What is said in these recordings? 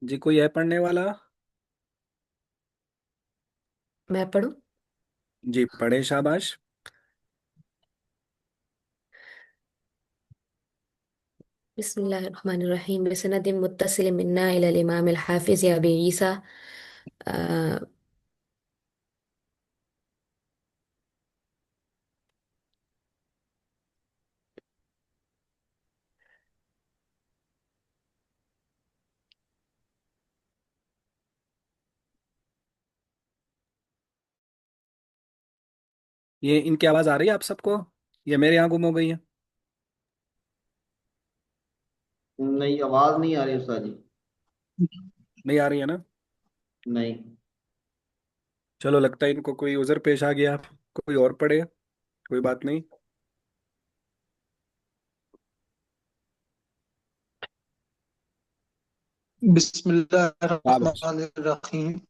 जी कोई है पढ़ने वाला? मैं पढ़ूं। जी पढ़े शाबाश। बिस्मिल्लाहिर्रहमानिर्रहीम बिसनद मुत्तसिल मिन्ना इलल इमाम अल हाफिज अबी ईसा। अ, ये इनकी आवाज़ आ रही है आप सबको? ये मेरे यहाँ गुम हो गई है? नहीं, आवाज नहीं आ रही उस्ताद जी। नहीं आ रही है ना? नहीं। चलो लगता है इनको कोई उज़र पेश आ गया। कोई और पढ़े। कोई बात नहीं। शाबाश। बिस्मिल्लाहिर्रहमानिर्रहीम।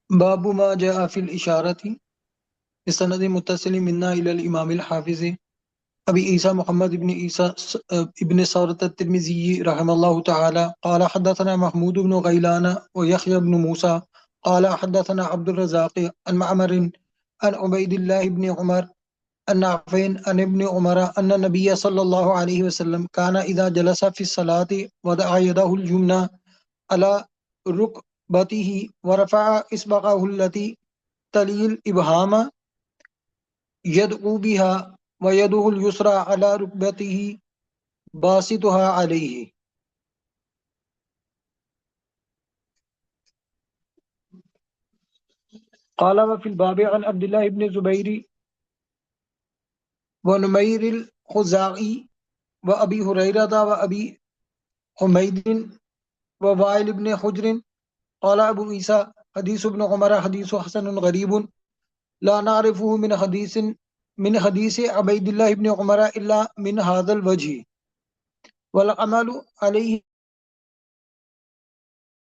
बाबू मा जआ फिल इशारती सनद मुत्तसिल मिन्ना इलल इमाम अल हाफिज अबी ईसा मुहम्मद इब्न ईसा इब्न सौरत तिरमिजी रहमतुल्लाह तआला قال حدثنا محمود بن غيلان ويحيى بن موسى قال حدثنا عبد الرزاق عن معمر عن عبيد الله بن عمر عن نافع عن ابن عمر أن النبي صلى الله عليه وسلم كان إذا جلس في الصلاة وضع يده اليمنى على ركبته ورفع إصبعه التي تلي الإبهام يدعو بها ويده اليسرى على ركبته باسطها عليه. قال وفي الباب عن عبد الله بن زبير ونمير الخزاعي وأبي هريرة وأبي حميد ووائل بن حجر قال أبو عيسى حديث ابن عمر حديث حسن غريب لا نعرفه من حديث عبيد الله بن عمر إلا من هذا الوجه والعمل عليه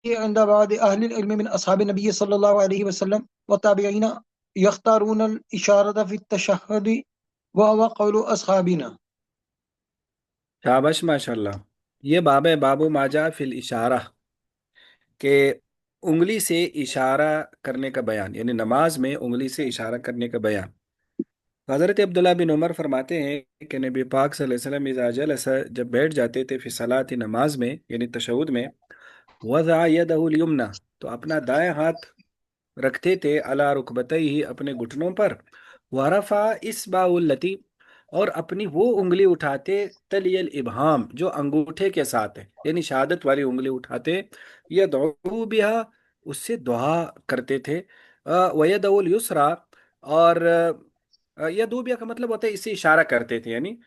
عند بعض أهل العلم من أصحاب النبي صلى الله عليه وسلم والتابعين يختارون الإشارة في التشهد وهو قول أصحابنا. शाबाश माशाल्लाह। ये बाब है बाबू माजा फिल इशारा के उंगली से इशारा करने का बयान, यानी नमाज में उंगली से इशारा करने का बयान। हज़रत अब्दुल्ला बिन उमर फरमाते हैं कि नबी पाक सल्लल्लाहु अलैहि वसल्लम इज़ा जलसा, जब बैठ जाते थे, फिर सलाती नमाज में यानी तशहुद में, वज़ा यदहुल युमना, तो अपना दाएं हाथ रखते थे, अला रुकबतैहि, अपने घुटनों पर, वरफा इस्बाउल लती, और अपनी वो उंगली उठाते, तलियल इब्हाम, जो अंगूठे के साथ है, यानी शहादत वाली उंगली उठाते, यदऊ बिहा, उससे दुआ करते थे, वयदउल युसरा, और यदू बिहा का मतलब होता है इससे इशारा करते थे, यानी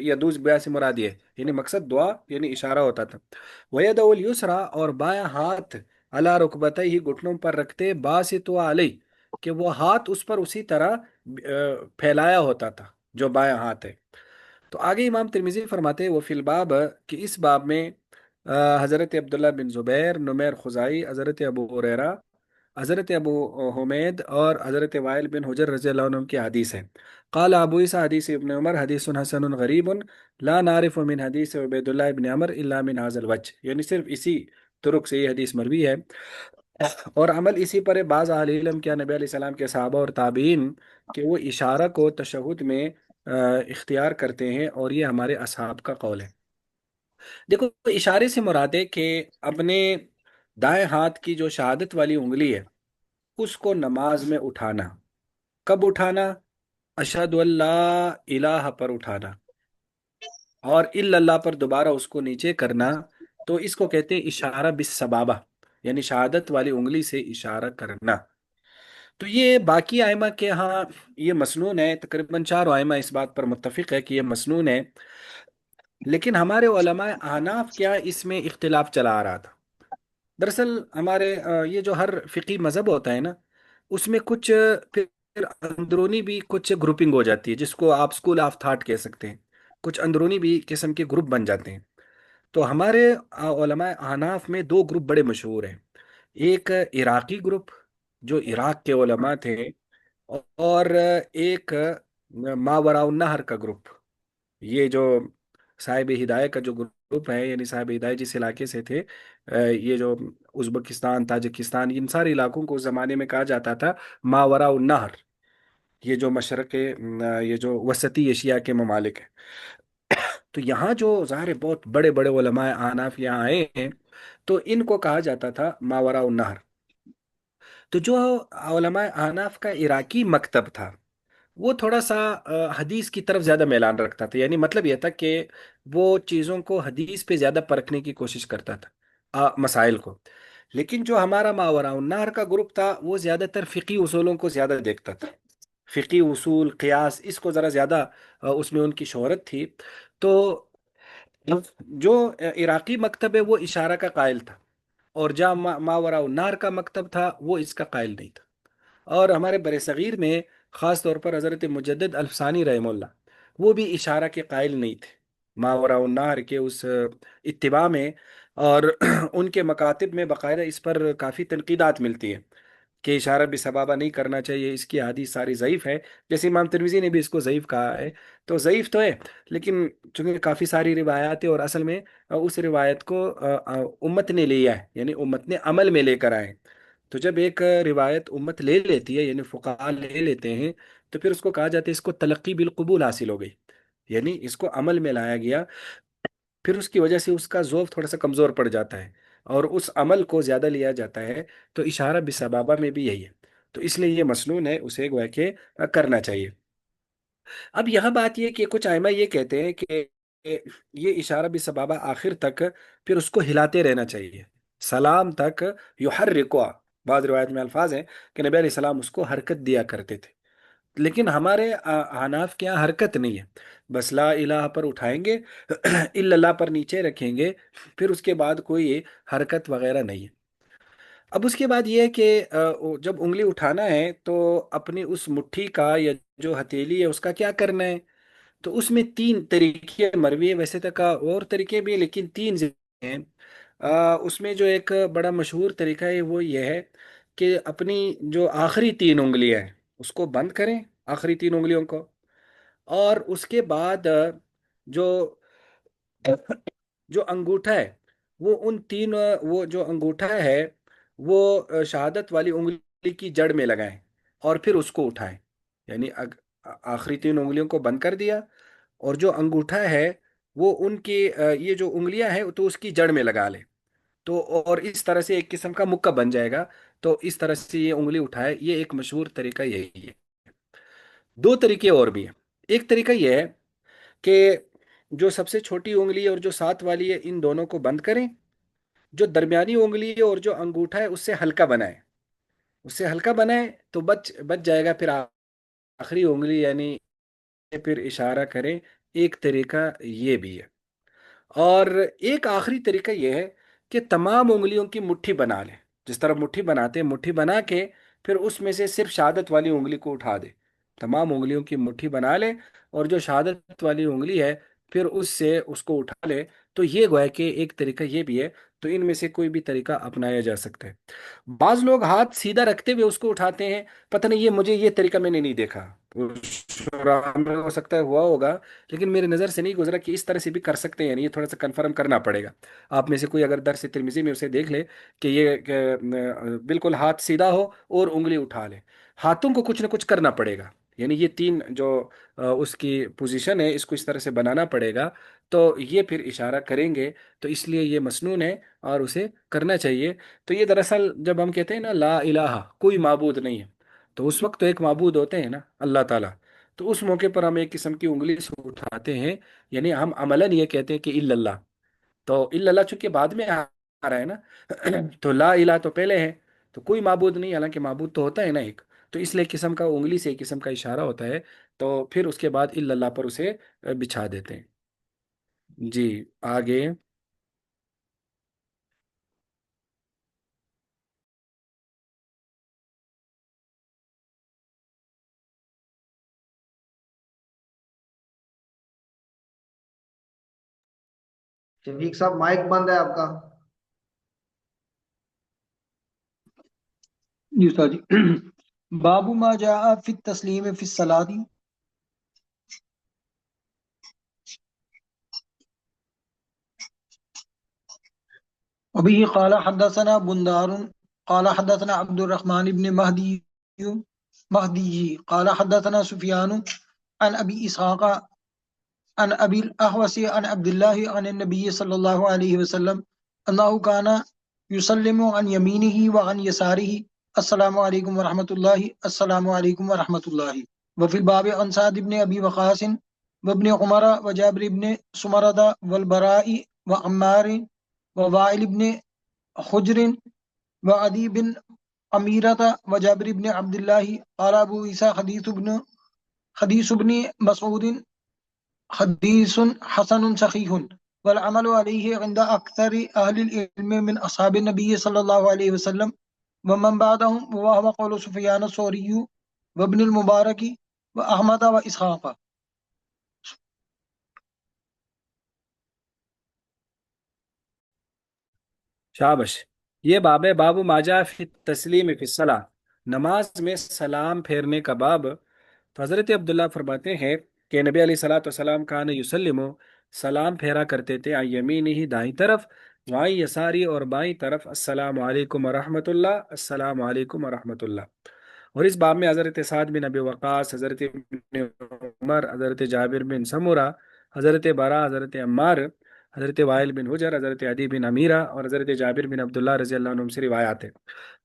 यदूज बिहा से मुराद ये है, यानी मकसद दुआ यानी इशारा होता था। वयदउल युसरा, और बायां हाथ अला रुकबतई ही, घुटनों पर रखते, बासितो अलई, कि वो हाथ उस पर उसी तरह फैलाया होता था जो बायां हाथ है। तो आगे इमाम तिरमिजी फरमाते हैं वो फिल बाब, कि इस बाब में हज़रत अब्दुल्ला बिन ज़ुबैर, नुमैर खुज़ाई, हज़रत अबू हुरैरा, हज़रत अबू हुमैद और हज़रत वाइल बिन हुजर रज़ी अल्लाह अन्हुम की हदीस है। क़ाल अबू ईसा हदीस इब्न उमर हदीसन हसनुन गरीबुन ला नारिफु मिन हदीस उबैदुल्लाह इब्न अमर इल्ला मिन हाज़ल वज्ह, यानी सिर्फ इसी तुरुक से ये हदीस मरवी है। और अमल इसी पर है। बाज़ अहले इल्म क्या नबी अलैहि सलाम के सहाबा और ताबीन कि वो इशारा को तशहुद में इख्तियार करते हैं, और ये हमारे असहाब का कौल है। देखो, इशारे से मुराद है कि अपने दाएं हाथ की जो शहादत वाली उंगली है, उसको नमाज में उठाना। कब उठाना? अशहदु अल्ला इलाहा पर उठाना, और इल्लल्लाह पर दोबारा उसको नीचे करना। तो इसको कहते हैं इशारा बिस सबाबा, यानी शहादत वाली उंगली से इशारा करना। तो ये बाकी आयमा के यहाँ ये मसनून है, तकरीबन चार आयमा इस बात पर मुत्तफिक है कि ये मसनून है। लेकिन हमारे उलमा अहनाफ क्या इसमें इख्तिलाफ चला आ रहा था। दरअसल हमारे ये जो हर फिकी मजहब होता है ना, उसमें कुछ फिर अंदरूनी भी कुछ ग्रुपिंग हो जाती है, जिसको आप स्कूल ऑफ थॉट कह सकते हैं। कुछ अंदरूनी भी किस्म के ग्रुप बन जाते हैं। तो हमारे उलमा अहनाफ में दो ग्रुप बड़े मशहूर हैं। एक इराकी ग्रुप, जो इराक के उलमा थे, और एक मावराउन नहर का ग्रुप। ये जो साहिब हिदायत का जो ग्रुप है, यानी साहिब हिदायत जिस इलाके से थे, یہ جو ازبکستان، تاجکستان، ان سارے علاقوں کو اس زمانے میں کہا جاتا تھا ماوراء النہر، یہ جو مشرق یہ جو وسطی ایشیا کے ممالک ہیں۔ تو یہاں جو ظاہر ہے بہت بڑے بڑے علماء اعناف یہاں آئے ہیں، تو ان کو کہا جاتا تھا ماوراء النہر۔ تو جو علماء اعناف کا عراقی مکتب تھا، وہ تھوڑا سا حدیث کی طرف زیادہ میلان رکھتا تھا، یعنی مطلب یہ تھا کہ وہ چیزوں کو حدیث پہ زیادہ پرکھنے کی کوشش کرتا تھا، مسائل کو۔ لیکن جو ہمارا ماوراء النہر کا گروپ تھا، وہ زیادہ تر فقی اصولوں کو زیادہ دیکھتا تھا، فقی اصول، قیاس، اس کو ذرا زیادہ اس میں ان کی شہرت تھی۔ تو جو عراقی مکتب ہے وہ اشارہ کا قائل تھا، اور جہاں ماوراء النہر کا مکتب تھا وہ اس کا قائل نہیں تھا۔ اور ہمارے بر صغیر میں خاص طور پر حضرت مجدد الفسانی رحمہ اللہ، وہ بھی اشارہ کے قائل نہیں تھے ماوراء النہر کے اس اتباع میں، اور ان کے مکاتب میں باقاعدہ اس پر کافی تنقیدات ملتی ہیں کہ اشارہ بھی سبابہ نہیں کرنا چاہیے، اس کی حدیث ساری ضعیف ہے، جیسے امام ترمذی نے بھی اس کو ضعیف کہا ہے۔ تو ضعیف تو ہے، لیکن چونکہ کافی ساری روایات ہے، اور اصل میں اس روایت کو امت نے لیا ہے، یعنی امت نے عمل میں لے کر آئے۔ تو جب ایک روایت امت لے لیتی ہے، یعنی فقہا لے لیتے ہیں، تو پھر اس کو کہا جاتا ہے اس کو تلقی بالقبول حاصل ہو گئی، یعنی اس کو عمل میں لایا گیا، پھر اس کی وجہ سے اس کا ذوق تھوڑا سا کمزور پڑ جاتا ہے، اور اس عمل کو زیادہ لیا جاتا ہے۔ تو اشارہ بسبابہ میں بھی یہی ہے، تو اس لیے یہ مسنون ہے، اسے گویا کہ کرنا چاہیے۔ اب یہاں بات یہ کہ کچھ ائمہ یہ کہتے ہیں کہ یہ اشارہ بسبابہ آخر تک پھر اس کو ہلاتے رہنا چاہیے، سلام تک، یحرکوا، بعض روایت میں الفاظ ہیں کہ نبی علیہ السلام اس کو حرکت دیا کرتے تھے، لیکن ہمارے احناف کے یہاں حرکت نہیں ہے، بس لا الہ پر اٹھائیں گے، الا اللہ پر نیچے رکھیں گے، پھر اس کے بعد کوئی حرکت وغیرہ نہیں ہے۔ اب اس کے بعد یہ ہے کہ جب انگلی اٹھانا ہے تو اپنی اس مٹھی کا یا جو ہتھیلی ہے اس کا کیا کرنا ہے؟ تو اس میں تین طریقے مروی ہے، ویسے تک اور طریقے بھی ہیں، لیکن تین ہیں۔ اس میں جو ایک بڑا مشہور طریقہ ہے وہ یہ ہے کہ اپنی جو آخری تین انگلیاں ہیں اس کو بند کریں، آخری تین انگلیوں کو، اور اس کے بعد جو جو انگوٹھا ہے وہ ان تین وہ جو انگوٹھا ہے وہ شہادت والی انگلی کی جڑ میں لگائیں، اور پھر اس کو اٹھائیں، یعنی آخری تین انگلیوں کو بند کر دیا، اور جو انگوٹھا ہے وہ ان کی یہ جو انگلیاں ہیں تو اس کی جڑ میں لگا لیں، تو اور اس طرح سے ایک قسم کا مکہ بن جائے گا۔ تو اس طرح سے یہ انگلی اٹھائے، یہ ایک مشہور طریقہ یہی ہے۔ دو طریقے اور بھی ہیں۔ ایک طریقہ یہ ہے کہ جو سب سے چھوٹی انگلی ہے اور جو ساتھ والی ہے ان دونوں کو بند کریں، جو درمیانی انگلی ہے اور جو انگوٹھا ہے اس سے ہلکا بنائیں، اس سے ہلکا بنائیں تو بچ بچ جائے گا، پھر آخری انگلی یعنی پھر اشارہ کریں۔ ایک طریقہ یہ بھی ہے، اور ایک آخری طریقہ یہ ہے کہ تمام انگلیوں کی مٹھی بنا لیں، جس طرح مٹھی بناتے ہیں، مٹھی بنا کے پھر اس میں سے صرف شہادت والی انگلی کو اٹھا دے، تمام انگلیوں کی مٹھی بنا لے، اور جو شہادت والی انگلی ہے پھر اس سے اس کو اٹھا لے۔ تو یہ گویا کہ ایک طریقہ یہ بھی ہے، تو ان میں سے کوئی بھی طریقہ اپنایا جا سکتا ہے۔ بعض لوگ ہاتھ سیدھا رکھتے ہوئے اس کو اٹھاتے ہیں، پتہ نہیں، یہ طریقہ میں نے نہیں دیکھا، شعراء میں ہو سکتا ہے ہوا ہوگا، لیکن میرے نظر سے نہیں گزرا کہ اس طرح سے بھی کر سکتے ہیں، یعنی یہ تھوڑا سا کنفرم کرنا پڑے گا۔ آپ میں سے کوئی اگر درس ترمذی میں اسے دیکھ لے کہ یہ بالکل ہاتھ سیدھا ہو اور انگلی اٹھا لے، ہاتھوں کو کچھ نہ کچھ کرنا پڑے گا، یعنی یہ تین جو اس کی پوزیشن ہے اس کو اس طرح سے بنانا پڑے گا، تو یہ پھر اشارہ کریں گے۔ تو اس لیے یہ مسنون ہے اور اسے کرنا چاہیے۔ تو یہ دراصل جب ہم کہتے ہیں نا لا الہ، کوئی معبود نہیں ہے، تو اس وقت تو ایک معبود ہوتے ہیں نا، اللہ تعالیٰ، تو اس موقع پر ہم ایک قسم کی انگلی سے اٹھاتے ہیں، یعنی ہم عملاً یہ کہتے ہیں کہ الا اللہ، تو الا اللہ چونکہ بعد میں آ رہا ہے نا، تو لا الہ تو پہلے ہے، تو کوئی معبود نہیں، حالانکہ معبود تو ہوتا ہے نا ایک، تو اس لیے قسم کا انگلی سے ایک قسم کا اشارہ ہوتا ہے، تو پھر اس کے بعد الا اللہ پر اسے بچھا دیتے ہیں۔ جی، آگے۔ شفیق صاحب مائک بند ہے آپ کا۔ جی استاد جی، باب ما جاء فی التسلیم فی الصلاۃ۔ وبه قال حدثنا بندار قال حدثنا عبد الرحمن بن مهدي قال حدثنا سفيان عن أبي إسحاق عن أبي الأهوس عن عبد الله عن النبي صلى الله عليه وسلم أنه كان يسلم عن يمينه وعن يساره السلام عليكم ورحمة الله السلام عليكم ورحمة الله. وفي الباب عن سعد بن أبي وقاص وابن عمر وجابر بن سمرة والبراء وعمار ووائل بن حجر وعدي بن أميرة وجابر بن عبد الله. قال أبو عيسى حديث بن مسعود حديث حسن صحيح والعمل عليه عند أكثر أهل العلم من أصحاب النبي صلى الله عليه وسلم ومن بعدهم وهو قول سفيان الثوري وابن المبارك وأحمد وإسحاق. शाबाश। ये बाब है बाबू माजा फी तस्लीम फी सलाह, नमाज में सलाम फेरने का बाब। तो हज़रत अब्दुल्ला फरमाते हैं कि नबी अलैहि सलाम कान युसल्लिमु, सलाम फेरा करते थे, आई यमीन ही दाईं तरफ, वाई यसारी और बाईं तरफ, अस्सलामु अलैकुम व रहमतुल्लाह, अस्सलामु अलैकुम व रहमतुल्लाह। और इस बाब में हज़रत साद बिन अबी वक़ास, हज़रत इब्न उमर, हज़रत जाबिर बिन समूरा, हज़रत बरा, हज़रत अम्मार, हज़रत वाइल बिन हुजर, हज़रत अदी बिन अमीरा और हज़रत जाबिर बिन अब्दुल्लाह रज़ी अल्लाह अन्हुम से रिवायात है।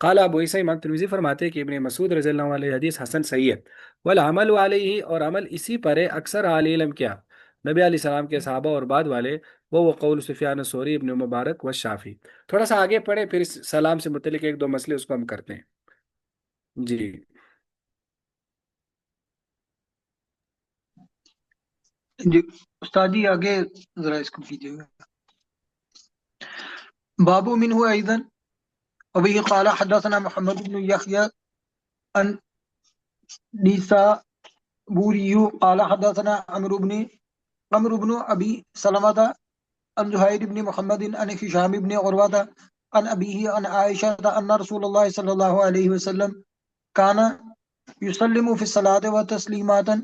क़ाला अबू ईसा, इमाम तिरमिज़ी फरमाते हैं कि इब्न मसूद रज़ी अल्लाह अन्हु हदीस हसन सही है। वल अमल अलैहि, और अमल इसी पर है अक्सर आले इल्म क्या, नबी अलैहि सलाम के सहाबा और बाद वाले, वो कौल सुफियान सौरी, इब्न मुबारक व शाफी। थोड़ा सा आगे पढ़े, फिर इस सलाम से मुतल्लिक एक दो मसले उसको हम करते हैं। जी। जी उस्ताद जी आगे जरा इसको कीजिएगा। बाबू मिनहु ऐदन वबी क़ाल हदथना मुहम्मद बिन यहया अन निसाबूरी क़ाल हदथना अमरु बिन अबी सलमता अन जुहैर बिन मुहम्मद अन हिशाम बिन उरवा अन अबीही अन आयशा अन रसूलुल्लाह सल्लल्लाहु अलैहि वसल्लम काना युसल्लिमु फी सलाति व तस्लीमातन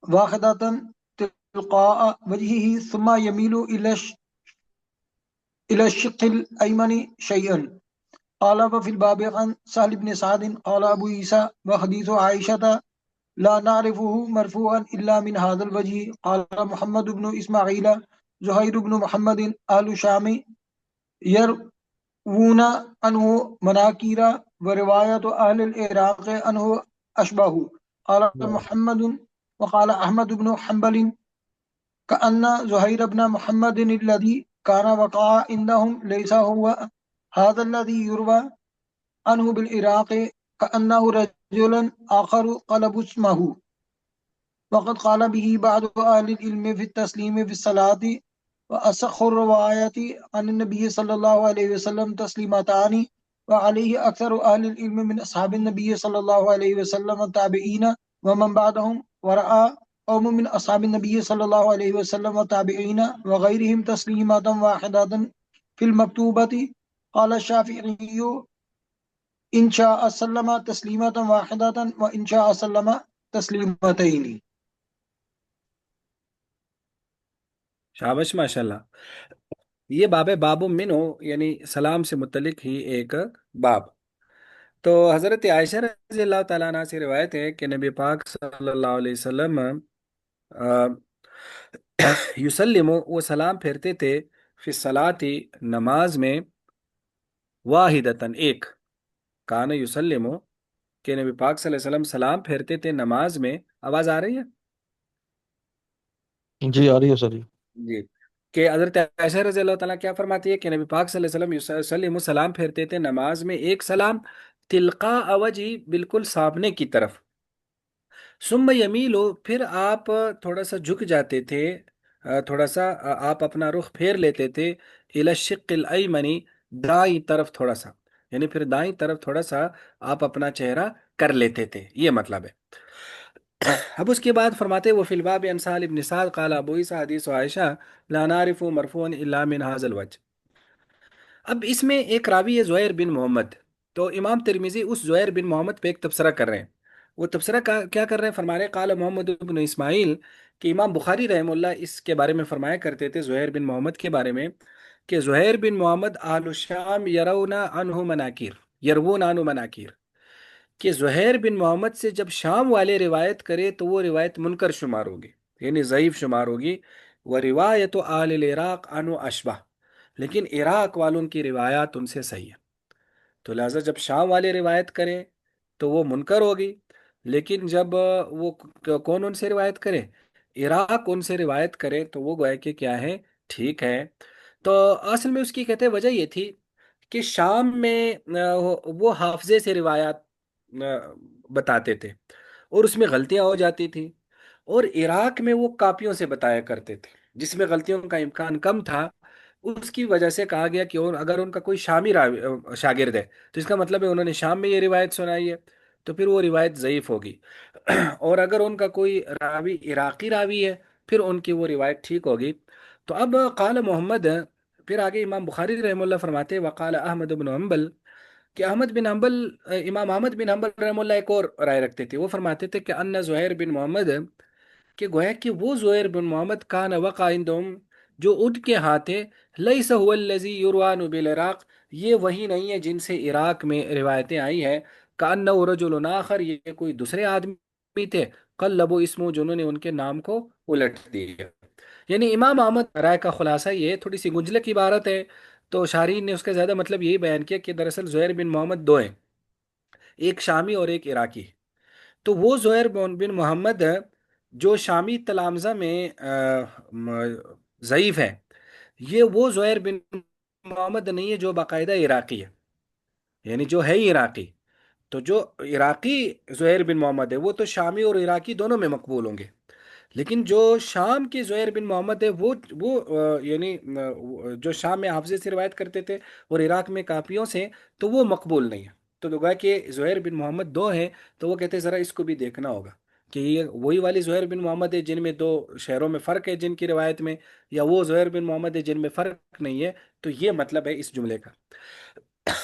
वाहिदतन तिलक़ा वजहिही सुम्मा यमीलु इला शिक़्क़िल अयमनी शयअन। क़ाल वफ़िल बाबि अन सहल बिन सअद क़ाल अबू ईसा व हदीसु आयशा ला नअरिफुहु मरफ़ूअन इल्ला मिन हाज़ल वजह। क़ाल मुहम्मद बिन इस्माईल ज़ुहैर बिन मुहम्मद अहलु शाम यरवूना अन्हु मनाकीरा व रिवायत अहलिल इराक़ अन्हु अशबहु। क़ाल मुहम्मद व क़ाल अहमद बिन हम्बल कअन्न ज़ुहैर बिन मुहम्मद अल्लज़ी कान वक़अ इंदहुम लैसा हुवा हाज़ा अल्लज़ी युरवा अन्हु बिल इराक़ कअन्नहु रजुलन आखर क़लबु इस्महु। वक़द क़ाल बिही बअदु अहलिल इल्म फ़ी तस्लीम फ़ी सलाति व असह्हु रिवायति अन नबी सल्लल्लाहु अलैहि वसल्लम तस्लीमतानि व अलैहि अक्सरु अहलिल इल्म मिन अस्हाबिन नबी सल्लल्लाहु अलैहि वसल्लम ताबिईन व मन बअदहुम व रअा कौम मिन अस्हाबिन नबी सल्लल्लाहु अलैहि वसल्लम व ताबिईन व गैरिहिम तस्लीमतन वाहिदतन फिल मक्तूबति। क़ाल शाफ़िई इन शाअ सल्लम तस्लीमतन वाहिदतन व इन शाअ सल्लम तस्लीमतैनि। शाबाश माशाल्लाह। ये बाब है बाबू मिनो, यानी सलाम से मुतल्लिक ही एक बाब। तो हज़रत आयशा रज़ी अल्लाह ताला अन्हा से रिवायत है कि नबी पाक सल्लल्लाहु अलैहि वसल्लम युसल्लिमु, वो सलाम फेरते थे, फिर सलाती, नमाज में, वाहिदतन, एक, कान युसल्लिमु, कि नबी पाक सल्लल्लाहु अलैहि वसल्लम सलाम फेरते थे नमाज में। आवाज आ रही है? जी आ रही है सर। जी। कि हज़रत आयशा रज़ी अल्लाह ताला क्या फरमाती है कि नबी पाक सल्लल्लाहु अलैहि वसल्लम युसल्लिमु, सलाम फेरते थे नमाज में, एक सलाम, तिलका अवजी, बिल्कुल सामने की तरफ, सुम्म यमीलो, फिर आप थोड़ा सा झुक जाते थे, थोड़ा सा आप अपना रुख फेर लेते थे, इला शिक्किल अयमनी, दाई तरफ थोड़ा सा, यानी फिर दाई तरफ थोड़ा सा आप अपना चेहरा कर लेते थे, ये मतलब है। अब उसके बाद फरमाते वो फिलबाब अनसाल इब्न साद क़ाल अबू ईसा हदीस आयशा ला नारिफु मरफून इल्ला मिन हाज़ल वजह। अब इसमें एक रावी है ज़ुहैर बिन मोहम्मद। तो इमाम तिरमिज़ी उस ज़ुहैर बिन मोहम्मद पे एक तबसरा कर रहे हैं। वो तबसरा क्या कर रहे हैं? फरमा रहे क़ाल मोहम्मद बिन इस्माइल, कि इमाम बुखारी रहमहुल्लाह इसके बारे में फरमाया करते थे ज़ुहैर बिन मोहम्मद के बारे में کہ زہیر بن محمد اہل الشام یرونا عنہ مناکیر، یروون عنہ مناکیر، کہ زہیر بن محمد سے جب شام والے روایت کرے تو وہ روایت منکر شمار ہوگی، یعنی ضعیف شمار ہوگی. وہ روایت آل العراق عنہ اشبہ، لیکن عراق والوں کی روایات ان سے صحیح ہے. تو لہٰذا جب شام والے روایت کریں تو وہ منکر ہوگی، لیکن جب وہ کون ان سے روایت کرے، عراق ان سے روایت کرے، تو وہ گویا کہ کیا ہے، ٹھیک ہے. تو اصل میں اس کی کہتے ہیں وجہ یہ تھی کہ شام میں وہ حافظے سے روایات بتاتے تھے اور اس میں غلطیاں ہو جاتی تھیں، اور عراق میں وہ کاپیوں سے بتایا کرتے تھے جس میں غلطیوں کا امکان کم تھا. اس کی وجہ سے کہا گیا کہ اگر ان کا کوئی شامی شاگرد ہے تو اس کا مطلب ہے انہوں نے شام میں یہ روایت سنائی ہے، تو پھر وہ روایت ضعیف ہوگی. اور اگر ان کا کوئی راوی عراقی راوی ہے پھر ان کی وہ روایت ٹھیک ہوگی. تو اب قال محمد، پھر آگے امام بخاری رحمہ اللہ فرماتے ہیں وقال احمد بن حنبل، کہ احمد بن حنبل، امام احمد بن حنبل رحمہ اللہ ایک اور رائے رکھتے تھے. وہ فرماتے تھے کہ ان زہیر بن محمد، کہ گویا کہ وہ زہیر بن محمد کان وقع عندهم، جو ان کے ہاتھ ہے، لیس هو الذی یروان بالعراق، یہ وہی نہیں ہے جن سے عراق میں روایتیں آئی ہیں. کانہ رجل آخر، یہ کوئی دوسرے آدمی تھے، قلبوا اسمه، جنہوں نے ان کے نام کو الٹ دیا. یعنی امام احمد رائے کا خلاصہ یہ تھوڑی سی گنجلک عبارت ہے، تو شارحین نے اس کا زیادہ مطلب یہی بیان کیا کہ دراصل زہیر بن محمد دو ہیں، ایک شامی اور ایک عراقی. تو وہ زہیر بن محمد جو شامی تلامذہ میں ضعیف ہے، یہ وہ زہیر بن محمد نہیں ہے جو باقاعدہ عراقی ہے، یعنی جو ہے ہی عراقی. تو جو عراقی زہیر بن محمد ہے وہ تو شامی اور عراقی دونوں میں مقبول ہوں گے، لیکن جو شام کے زہیر بن محمد ہے وہ یعنی جو شام میں حافظے سے روایت کرتے تھے اور عراق میں کاپیوں سے، تو وہ مقبول نہیں ہے. تو لگا کہ زہیر بن محمد دو ہیں، تو وہ کہتے ہیں ذرا اس کو بھی دیکھنا ہوگا کہ یہ وہی والی زہیر بن محمد ہے جن میں دو شہروں میں فرق ہے جن کی روایت میں، یا وہ زہیر بن محمد ہے جن میں فرق نہیں ہے. تو یہ مطلب ہے اس جملے کا.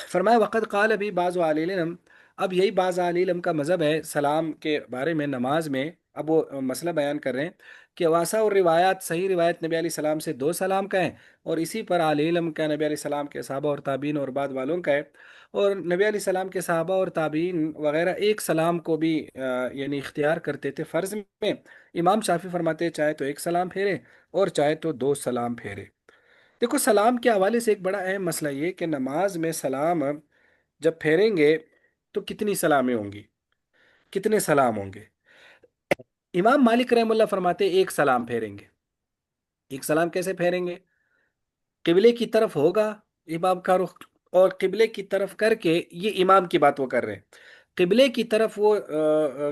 فرمایا وقد قال ابھی بعض اہل العلم، اب یہی بعض اہل علم کا مذہب ہے سلام کے بارے میں نماز میں. اب وہ مسئلہ بیان کر رہے ہیں کہ واسع اور روایات، صحیح روایت نبی علیہ السلام سے دو سلام کا ہے، اور اسی پر اہل علم کا نبی علیہ السلام کے صحابہ اور تابعین اور بعد والوں کا ہے. اور نبی علیہ السلام کے صحابہ اور تابعین وغیرہ ایک سلام کو بھی یعنی اختیار کرتے تھے فرض میں. امام شافعی فرماتے ہیں چاہے تو ایک سلام پھیرے اور چاہے تو دو سلام پھیرے. دیکھو سلام کے حوالے سے ایک بڑا اہم مسئلہ یہ کہ نماز میں سلام جب پھیریں گے تو کتنی سلامیں ہوں گی، کتنے سلام ہوں گے. امام مالک رحم اللہ فرماتے ہیں ایک سلام پھیریں گے. ایک سلام کیسے پھیریں گے؟ قبلے کی طرف ہوگا امام کا رخ، اور قبلے کی طرف کر کے، یہ امام کی بات وہ کر رہے ہیں، قبلے کی طرف وہ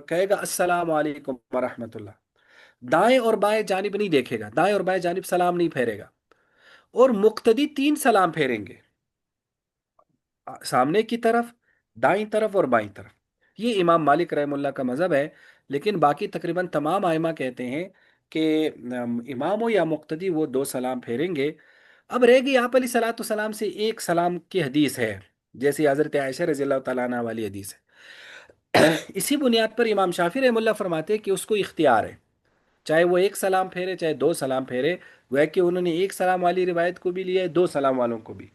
کہے گا السلام علیکم ورحمۃ اللہ. دائیں اور بائیں جانب نہیں دیکھے گا، دائیں اور بائیں جانب سلام نہیں پھیرے گا. اور مقتدی تین سلام پھیریں گے، سامنے کی طرف، دائیں طرف اور بائیں طرف. یہ امام مالک رحم اللہ کا مذہب ہے. لیکن باقی تقریباً تمام ائمہ کہتے ہیں کہ امام ہو یا مقتدی وہ دو سلام پھیریں گے. اب رہ گئی آپ علیہ صلاۃ والسلام سے ایک سلام کی حدیث ہے، جیسے حضرت عائشہ رضی اللہ تعالیٰ عنہ والی حدیث ہے. اسی بنیاد پر امام شافعی رحم اللہ فرماتے ہیں کہ اس کو اختیار ہے، چاہے وہ ایک سلام پھیرے چاہے دو سلام پھیرے. وہ کہ انہوں نے ایک سلام والی روایت کو بھی لیا ہے، دو سلام والوں کو بھی.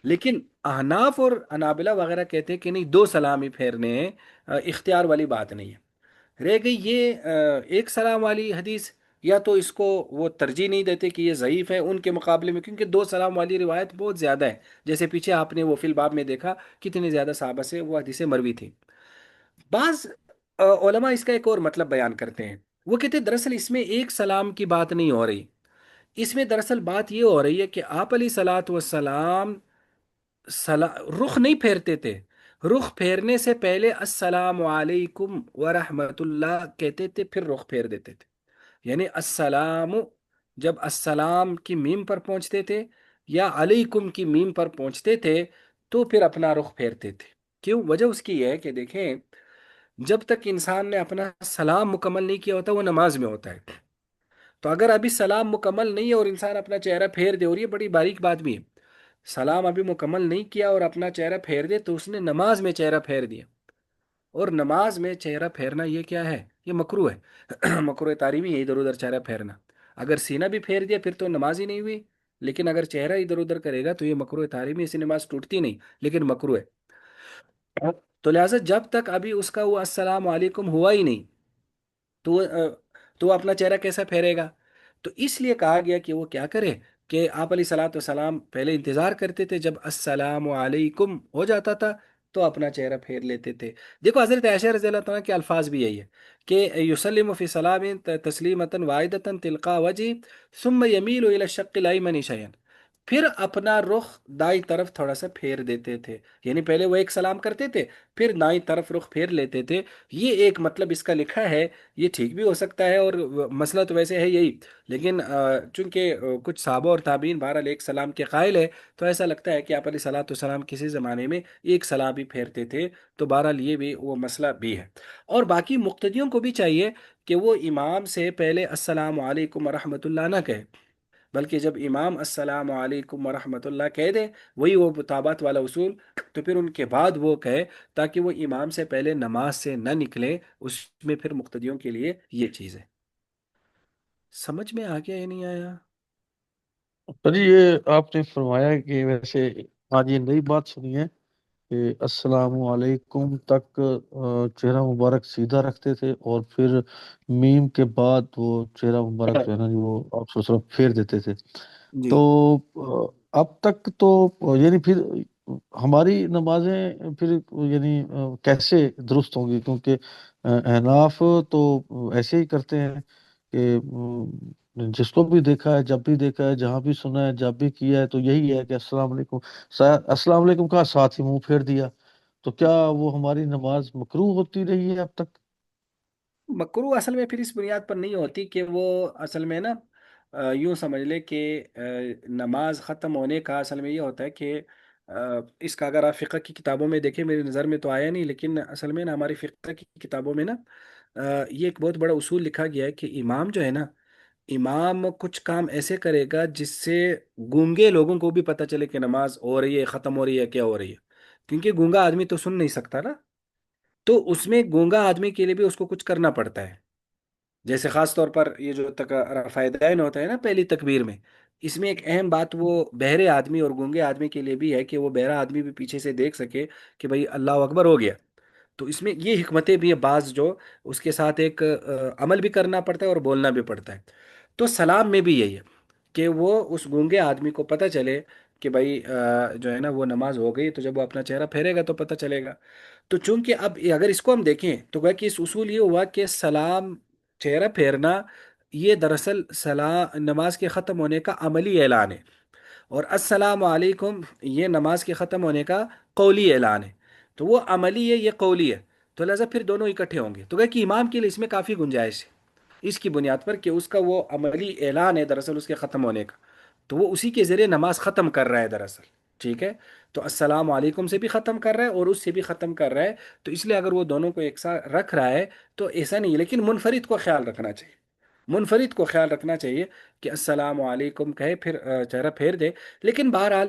لیکن احناف اور انابلہ وغیرہ کہتے ہیں کہ نہیں، دو سلام ہی پھیرنے ہیں، اختیار والی بات نہیں ہے. رہ گئی یہ ایک سلام والی حدیث، یا تو اس کو وہ ترجیح نہیں دیتے کہ یہ ضعیف ہے ان کے مقابلے میں، کیونکہ دو سلام والی روایت بہت زیادہ ہے. جیسے پیچھے آپ نے وہ فی الباب میں دیکھا کتنے زیادہ صحابہ سے وہ حدیثیں مروی تھیں. بعض علماء اس کا ایک اور مطلب بیان کرتے ہیں. وہ کہتے ہیں دراصل اس میں ایک سلام کی بات نہیں ہو رہی، اس میں دراصل بات یہ ہو رہی ہے کہ آپ علیہ صلاۃ وسلام رخ نہیں پھیرتے تھے، رخ پھیرنے سے پہلے السلام علیکم ورحمۃ اللہ کہتے تھے، پھر رخ پھیر دیتے تھے. یعنی السلام، جب السلام کی میم پر پہنچتے تھے یا علیکم کی میم پر پہنچتے تھے تو پھر اپنا رخ پھیرتے تھے. کیوں؟ وجہ اس کی یہ ہے کہ دیکھیں، جب تک انسان نے اپنا سلام مکمل نہیں کیا ہوتا وہ نماز میں ہوتا ہے. تو اگر ابھی سلام مکمل نہیں ہے اور انسان اپنا چہرہ پھیر دے، اور یہ بڑی باریک بات بھی ہے، سلام ابھی مکمل نہیں کیا اور اپنا چہرہ پھیر دے تو اس نے نماز میں چہرہ پھیر دیا. اور نماز میں چہرہ پھیرنا یہ کیا ہے؟ یہ مکروہ ہے. مکروہ تحریمی ہے ادھر ادھر چہرہ پھیرنا. اگر سینہ بھی پھیر دیا پھر تو نماز ہی نہیں ہوئی، لیکن اگر چہرہ ادھر ادھر کرے گا تو یہ مکروہ تحریمی، ایسی نماز ٹوٹتی نہیں لیکن مکروہ ہے۔ تو لہٰذا جب تک ابھی اس کا وہ السلام علیکم ہوا ہی نہیں، تو تو وہ اپنا چہرہ کیسا پھیرے گا؟ تو اس لیے کہا گیا کہ وہ کیا کرے، کہ آپ علیہ صلاۃ والسلام پہلے انتظار کرتے تھے، جب السلام علیکم ہو جاتا تھا تو اپنا چہرہ پھیر لیتے تھے۔ دیکھو حضرت عائشہ رضی اللہ تعالیٰ کے الفاظ بھی یہی ہے کہ یسلم فی سلام تسلیمتا واحدتا تلقاء وجہ ثم یمیل الی الشق الایمن شیئا، پھر اپنا رخ دائیں طرف تھوڑا سا پھیر دیتے تھے، یعنی پہلے وہ ایک سلام کرتے تھے پھر دائیں طرف رخ پھیر لیتے تھے۔ یہ ایک مطلب اس کا لکھا ہے، یہ ٹھیک بھی ہو سکتا ہے، اور مسئلہ تو ویسے ہے یہی، لیکن چونکہ کچھ صحابہ اور تابعین بہرحال ایک سلام کے قائل ہے، تو ایسا لگتا ہے کہ آپ علیہ صلاۃ والسلام کسی زمانے میں ایک سلام بھی پھیرتے تھے، تو بہرحال یہ بھی وہ مسئلہ بھی ہے۔ اور باقی مقتدیوں کو بھی چاہیے کہ وہ امام سے پہلے السلام علیکم ورحمۃ اللہ نہ کہے، بلکہ جب امام السلام علیکم ورحمۃ اللہ کہہ دے، وہی وہ مطابات والا اصول، تو پھر ان کے بعد وہ کہے، تاکہ وہ امام سے پہلے نماز سے نہ نکلے۔ اس میں پھر مقتدیوں کے لیے یہ چیز ہے۔ سمجھ میں آ گیا یا نہیں آیا؟ پر یہ آپ نے فرمایا کہ ویسے آج یہ نئی بات سنی ہے کہ السلام علیکم تک چہرہ مبارک سیدھا رکھتے تھے، اور پھر میم کے بعد وہ چہرہ مبارک جو ہے نا وہ آپ صلی اللہ علیہ وسلم پھیر دیتے تھے۔ جی، تو اب تک تو یعنی پھر ہماری نمازیں پھر یعنی کیسے درست ہوں گی؟ کیونکہ احناف تو ایسے ہی کرتے ہیں کہ جس کو بھی دیکھا ہے، جب بھی دیکھا ہے، جہاں بھی سنا ہے، جب بھی کیا ہے، تو یہی ہے کہ السلام علیکم، السلام علیکم کا ساتھ ہی منہ پھیر دیا۔ تو کیا وہ ہماری نماز مکروہ ہوتی رہی ہے اب تک؟ مکرو اصل میں پھر اس بنیاد پر نہیں ہوتی کہ وہ اصل میں نا یوں سمجھ لے کہ نماز ختم ہونے کا اصل میں یہ ہوتا ہے کہ اس کا اگر آپ فقہ کی کتابوں میں دیکھیں، میری نظر میں تو آیا نہیں، لیکن اصل میں نا ہماری فقہ کی کتابوں میں نا یہ ایک بہت بڑا اصول لکھا گیا ہے کہ امام جو ہے نا، امام کچھ کام ایسے کرے گا جس سے گونگے لوگوں کو بھی پتہ چلے کہ نماز ہو رہی ہے، ختم ہو رہی ہے، کیا ہو رہی ہے، کیونکہ گونگا آدمی تو سن نہیں سکتا نا، تو اس میں گونگا آدمی کے لیے بھی اس کو کچھ کرنا پڑتا ہے۔ جیسے خاص طور پر یہ جو رفع دین ہوتا ہے نا پہلی تکبیر میں، اس میں ایک اہم بات وہ بہرے آدمی اور گونگے آدمی کے لیے بھی ہے کہ وہ بہرا آدمی بھی پیچھے سے دیکھ سکے کہ بھئی اللہ اکبر ہو گیا۔ تو اس میں یہ حکمتیں بھی ہیں بعض، جو اس کے ساتھ ایک عمل بھی کرنا پڑتا ہے اور بولنا بھی پڑتا ہے۔ تو سلام میں بھی یہی ہے کہ وہ اس گونگے آدمی کو پتہ چلے کہ بھائی جو ہے نا وہ نماز ہو گئی، تو جب وہ اپنا چہرہ پھیرے گا تو پتہ چلے گا۔ تو چونکہ اب اگر اس کو ہم دیکھیں تو گویا کہ اس اصول یہ ہوا کہ سلام، چہرہ پھیرنا، یہ دراصل نماز کے ختم ہونے کا عملی اعلان ہے، اور السلام علیکم یہ نماز کے ختم ہونے کا قولی اعلان ہے۔ تو وہ عملی ہے، یہ قولی ہے، تو لہذا پھر دونوں اکٹھے ہوں گے، تو گویا کہ امام کے لیے اس میں کافی گنجائش ہے، اس کی بنیاد پر کہ اس کا وہ عملی اعلان ہے دراصل اس کے ختم ہونے کا، تو وہ اسی کے ذریعے نماز ختم کر رہا ہے دراصل۔ ٹھیک ہے، تو السلام علیکم سے بھی ختم کر رہا ہے اور اس سے بھی ختم کر رہا ہے، تو اس لیے اگر وہ دونوں کو ایک ساتھ رکھ رہا ہے تو ایسا نہیں ہے، لیکن منفرد کو خیال رکھنا چاہیے، منفرد کو خیال رکھنا چاہیے کہ السلام علیکم کہے پھر چہرہ پھیر دے۔ لیکن بہرحال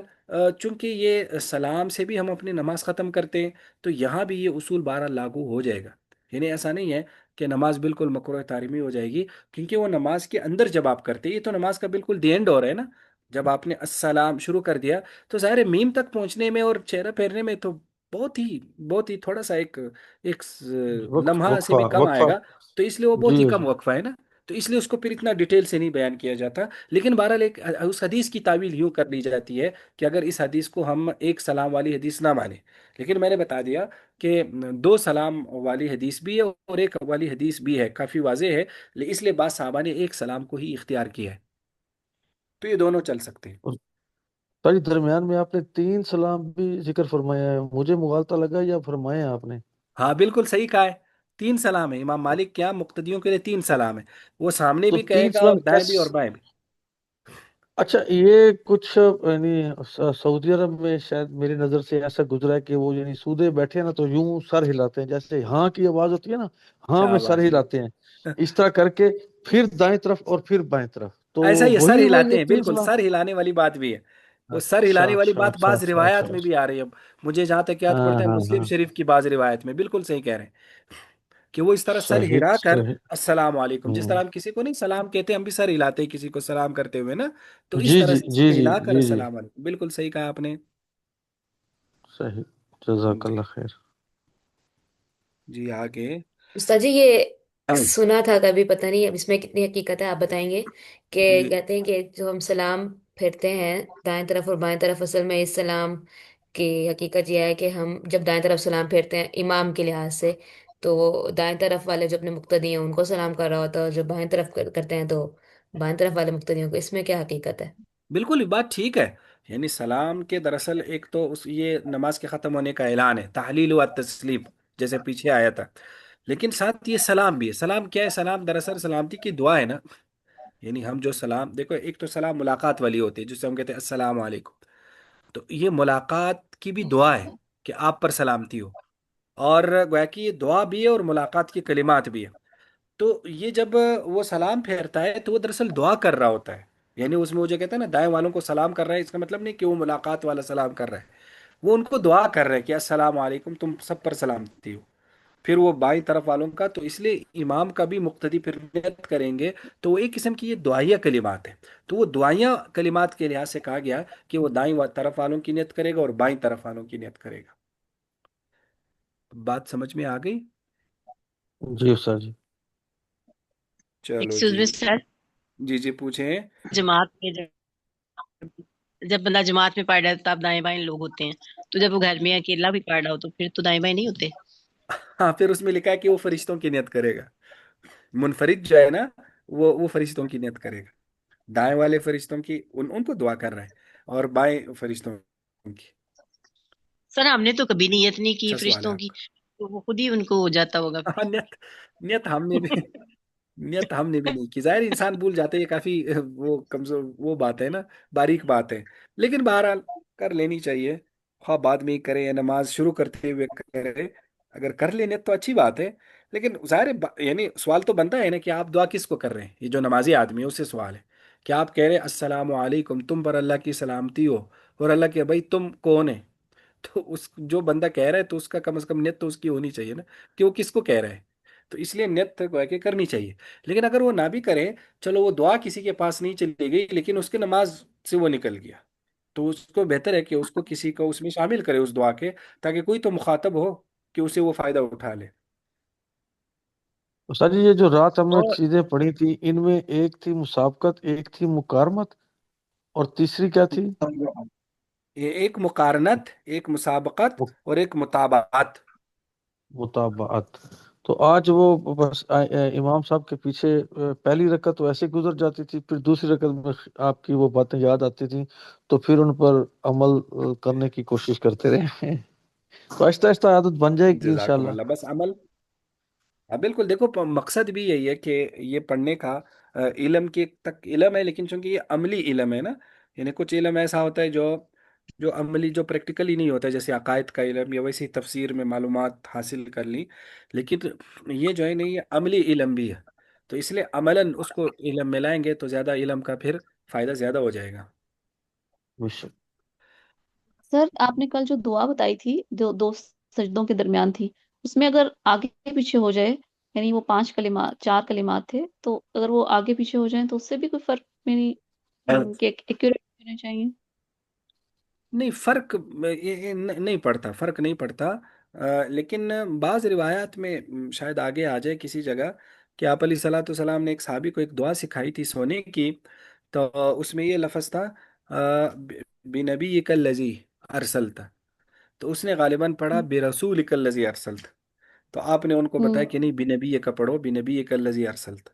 چونکہ یہ سلام سے بھی ہم اپنی نماز ختم کرتے ہیں، تو یہاں بھی یہ اصول بہرحال لاگو ہو جائے گا، یعنی ایسا نہیں ہے کہ نماز بالکل مکروہ تحریمی ہو جائے گی، کیونکہ وہ نماز کے اندر جب آپ کرتے ہیں، یہ تو نماز کا بالکل دی اینڈ ہو رہا ہے نا، جب آپ نے السلام شروع کر دیا تو ظاہر ہے میم تک پہنچنے میں اور چہرہ پھیرنے میں تو بہت ہی تھوڑا سا ایک لمحہ سے وقفہ بھی کم آئے وقفہ گا، تو اس لیے وہ جی بہت ہی جی۔ کم وقفہ ہے نا، تو اس لیے اس کو پھر اتنا ڈیٹیل سے نہیں بیان کیا جاتا۔ لیکن بہرحال ایک اس حدیث کی تعویل یوں کر لی جاتی ہے کہ اگر اس حدیث کو ہم ایک سلام والی حدیث نہ مانیں، لیکن میں نے بتا دیا کہ دو سلام والی حدیث بھی ہے اور ایک والی حدیث بھی ہے، کافی واضح ہے، اس لیے بعض صحابہ نے ایک سلام کو ہی اختیار کیا ہے، تو یہ دونوں چل سکتے ہیں۔ اور بھائی درمیان میں آپ نے 3 سلام بھی ذکر فرمایا ہے، مجھے مغالطہ لگا یا فرمایا آپ نے؟ ہاں بالکل صحیح کہا ہے، تین سلام ہے امام مالک کیا مقتدیوں کے لیے تین سلام ہے، وہ سامنے تو بھی کہے تین گا اور سلام دائیں بھی اور بائیں بھی۔ اچھا یہ کچھ یعنی سعودی عرب میں شاید میری نظر سے ایسا گزرا ہے کہ وہ یعنی سودے بیٹھے ہیں نا تو یوں سر ہلاتے ہیں، جیسے ہاں کی آواز ہوتی ہے نا، ہاں میں سر شاباش، ہلاتے ہیں اس طرح کر کے، پھر دائیں طرف اور پھر بائیں طرف، تو ایسا ہی ہے، سر وہی ہوئے ہلاتے یہ ہیں، تین بالکل سلام؟ سر ہلانے والی بات بھی ہے، وہ سر اچھا ہلانے والی اچھا بات اچھا بعض اچھا روایات اچھا میں اچھا۔ بھی آ رہی ہے، اب مجھے جہاں تک یاد ہاں پڑتا ہے ہاں مسلم ہاں۔ شریف کی بعض روایت میں بالکل صحیح کہہ رہے ہیں۔ कि वो इस तरह सर صحیح हिला कर صحیح अस्सलाम वालेकुम, जिस ہوں، तरह हम किसी को नहीं सलाम कहते, हम भी सर हिलाते हैं किसी को सलाम करते हुए ना, तो इस جی तरह جی से جی सर جی हिला कर جی جی अस्सलाम वालेकुम। बिल्कुल सही कहा आपने। صحیح، جزاک जी اللہ خیر۔ जी आगे। استاد جی یہ سنا تھا کبھی، پتہ نہیں اب اس میں کتنی حقیقت ہے، آپ بتائیں گے کہ جی کہتے ہیں کہ جو ہم سلام پھیرتے ہیں دائیں طرف اور بائیں طرف، اصل میں اس سلام کی حقیقت یہ ہے کہ ہم جب دائیں طرف سلام پھیرتے ہیں امام کے لحاظ سے، تو وہ دائیں طرف والے جو اپنے مقتدی ہیں ان کو سلام کر رہا ہوتا ہے، اور جو بائیں طرف کرتے ہیں تو بائیں طرف والے مقتدیوں کو، اس میں کیا حقیقت ہے؟ بالکل یہ بات ٹھیک ہے، یعنی سلام کے دراصل ایک تو یہ نماز کے ختم ہونے کا اعلان ہے، تحلیل و تسلیم، جیسے پیچھے آیا تھا، لیکن ساتھ یہ سلام بھی ہے۔ سلام کیا ہے؟ سلام دراصل سلامتی کی دعا ہے نا، یعنی ہم جو سلام، دیکھو ایک تو سلام ملاقات والی ہوتی ہے جسے ہم کہتے ہیں السلام علیکم، تو یہ ملاقات کی بھی دعا ہے کہ آپ پر سلامتی ہو، اور گویا کہ یہ دعا بھی ہے اور ملاقات کی کلمات بھی ہے۔ تو یہ جب وہ سلام پھیرتا ہے تو وہ دراصل دعا کر رہا ہوتا ہے، یعنی اس میں وہ جو کہتے ہیں نا دائیں والوں کو سلام کر رہا ہے، اس کا مطلب نہیں کہ وہ ملاقات والا سلام کر رہا ہے، وہ ان کو دعا کر رہا ہے کہ السلام علیکم، تم سب پر سلامتی ہو۔ پھر وہ بائیں طرف والوں کا، تو اس لیے امام کا بھی مقتدی پھر نیت کریں گے تو وہ ایک قسم کی یہ دعائیہ کلمات ہیں، تو وہ دعائیہ کلمات کے لحاظ سے کہا گیا کہ وہ دائیں طرف والوں کی نیت کرے گا اور بائیں طرف والوں کی نیت کرے گا۔ بات سمجھ میں آ گئی؟ جی استاد جی۔ چلو ایکسکیوز جی، می سر، جی جی پوچھیں۔ جماعت میں جب بندہ جماعت میں پڑھ رہا ہے تو آپ دائیں بائیں لوگ ہوتے ہیں، تو جب وہ گھر میں اکیلا بھی پڑھ رہا ہو تو پھر تو دائیں بائیں نہیں ہوتے؟ ہاں پھر اس میں لکھا ہے کہ وہ فرشتوں کی نیت کرے گا، منفرد جو ہے نا وہ فرشتوں کی نیت کرے گا، دائیں والے فرشتوں کی ان کو دعا کر رہے ہیں، اور بائیں فرشتوں کی۔ سر ہم نے تو کبھی نیت نہیں کی اچھا سوال ہے فرشتوں آپ کی، کا۔ تو وہ خود ہی ان کو ہو جاتا ہوگا پھر۔ ہاں نیت، نیت ہم نے بھی نیت ہم نے بھی نہیں کی، ظاہر انسان بھول جاتے ہیں، یہ کافی وہ کمزور وہ بات ہے نا، باریک بات ہے، لیکن بہرحال کر لینی چاہیے، خواہ بعد میں ہی کرے یا نماز شروع کرتے ہوئے کرے، اگر کر لیں نیت تو اچھی بات ہے، لیکن ظاہر ہے یعنی سوال تو بنتا ہے نا کہ آپ دعا کس کو کر رہے ہیں، یہ جو نمازی آدمی ہے اس سے سوال ہے کہ آپ کہہ رہے ہیں السلام علیکم، تم پر اللہ کی سلامتی ہو، اور اللہ کہ بھائی تم کون ہے، تو اس جو بندہ کہہ رہا ہے تو اس کا کم از کم نیت تو اس کی ہونی چاہیے نا کہ وہ کس کو کہہ رہا ہے، تو اس لیے نیت گویا کہ کرنی چاہیے۔ لیکن اگر وہ نہ بھی کرے، چلو وہ دعا کسی کے پاس نہیں چلی گئی لیکن اس کے نماز سے وہ نکل گیا، تو اس کو بہتر ہے کہ اس کو کسی کو اس میں شامل کرے اس دعا کے، تاکہ کوئی تو مخاطب ہو کہ اسے وہ فائدہ اٹھا لے۔ استاد جی یہ جو رات ہم نے اور چیزیں پڑھی تھی ان میں ایک تھی مسابقت، ایک تھی مکارمت، اور تیسری کیا تھی؟ یہ ایک مقارنت، ایک مسابقت، اور ایک متابعت۔ مطابعت۔ تو آج وہ بس امام صاحب کے پیچھے پہلی رکعت تو ایسے گزر جاتی تھی، پھر دوسری رکعت میں آپ کی وہ باتیں یاد آتی تھیں تو پھر ان پر عمل کرنے کی کوشش کرتے رہے تو آہستہ آہستہ عادت بن جائے گی جزاکم انشاءاللہ۔ اللہ، بس عمل، ہاں بالکل، دیکھو مقصد بھی یہی ہے کہ یہ پڑھنے کا علم کی تک علم ہے، لیکن چونکہ یہ عملی علم ہے نا، یعنی کچھ علم ایسا ہوتا ہے جو جو عملی جو پریکٹیکلی نہیں ہوتا ہے، جیسے عقائد کا علم یا ویسی تفسیر میں معلومات حاصل کر لی، لیکن یہ جو ہے نا یہ عملی علم بھی ہے، تو اس لیے عملاً اس کو علم میں لائیں گے تو زیادہ علم کا پھر فائدہ زیادہ ہو جائے گا۔ بے شک۔ سر آپ نے کل جو دعا بتائی تھی جو دو سجدوں کے درمیان تھی، اس میں اگر آگے پیچھے ہو جائے، یعنی وہ 5 کلمات 4 کلمات تھے، تو اگر وہ آگے پیچھے ہو جائیں تو اس سے بھی کوئی فرق میری کہ ایکوریٹ ہونا چاہیے؟ نہیں فرق یہ نہیں پڑتا، فرق نہیں پڑتا، لیکن بعض روایات میں شاید آگے آ جائے کسی جگہ کہ آپ علیہ صلاۃ والسلام نے ایک صحابی کو ایک دعا سکھائی تھی سونے کی، تو اس میں یہ لفظ تھا بنبی الذی ارسلت، تو اس نے غالباً پڑھا برسولک الذی ارسلت، تو آپ نے ان کو بتایا ہوں، کہ نہیں بنبی کا پڑھو، بنبی الذی ارسلت،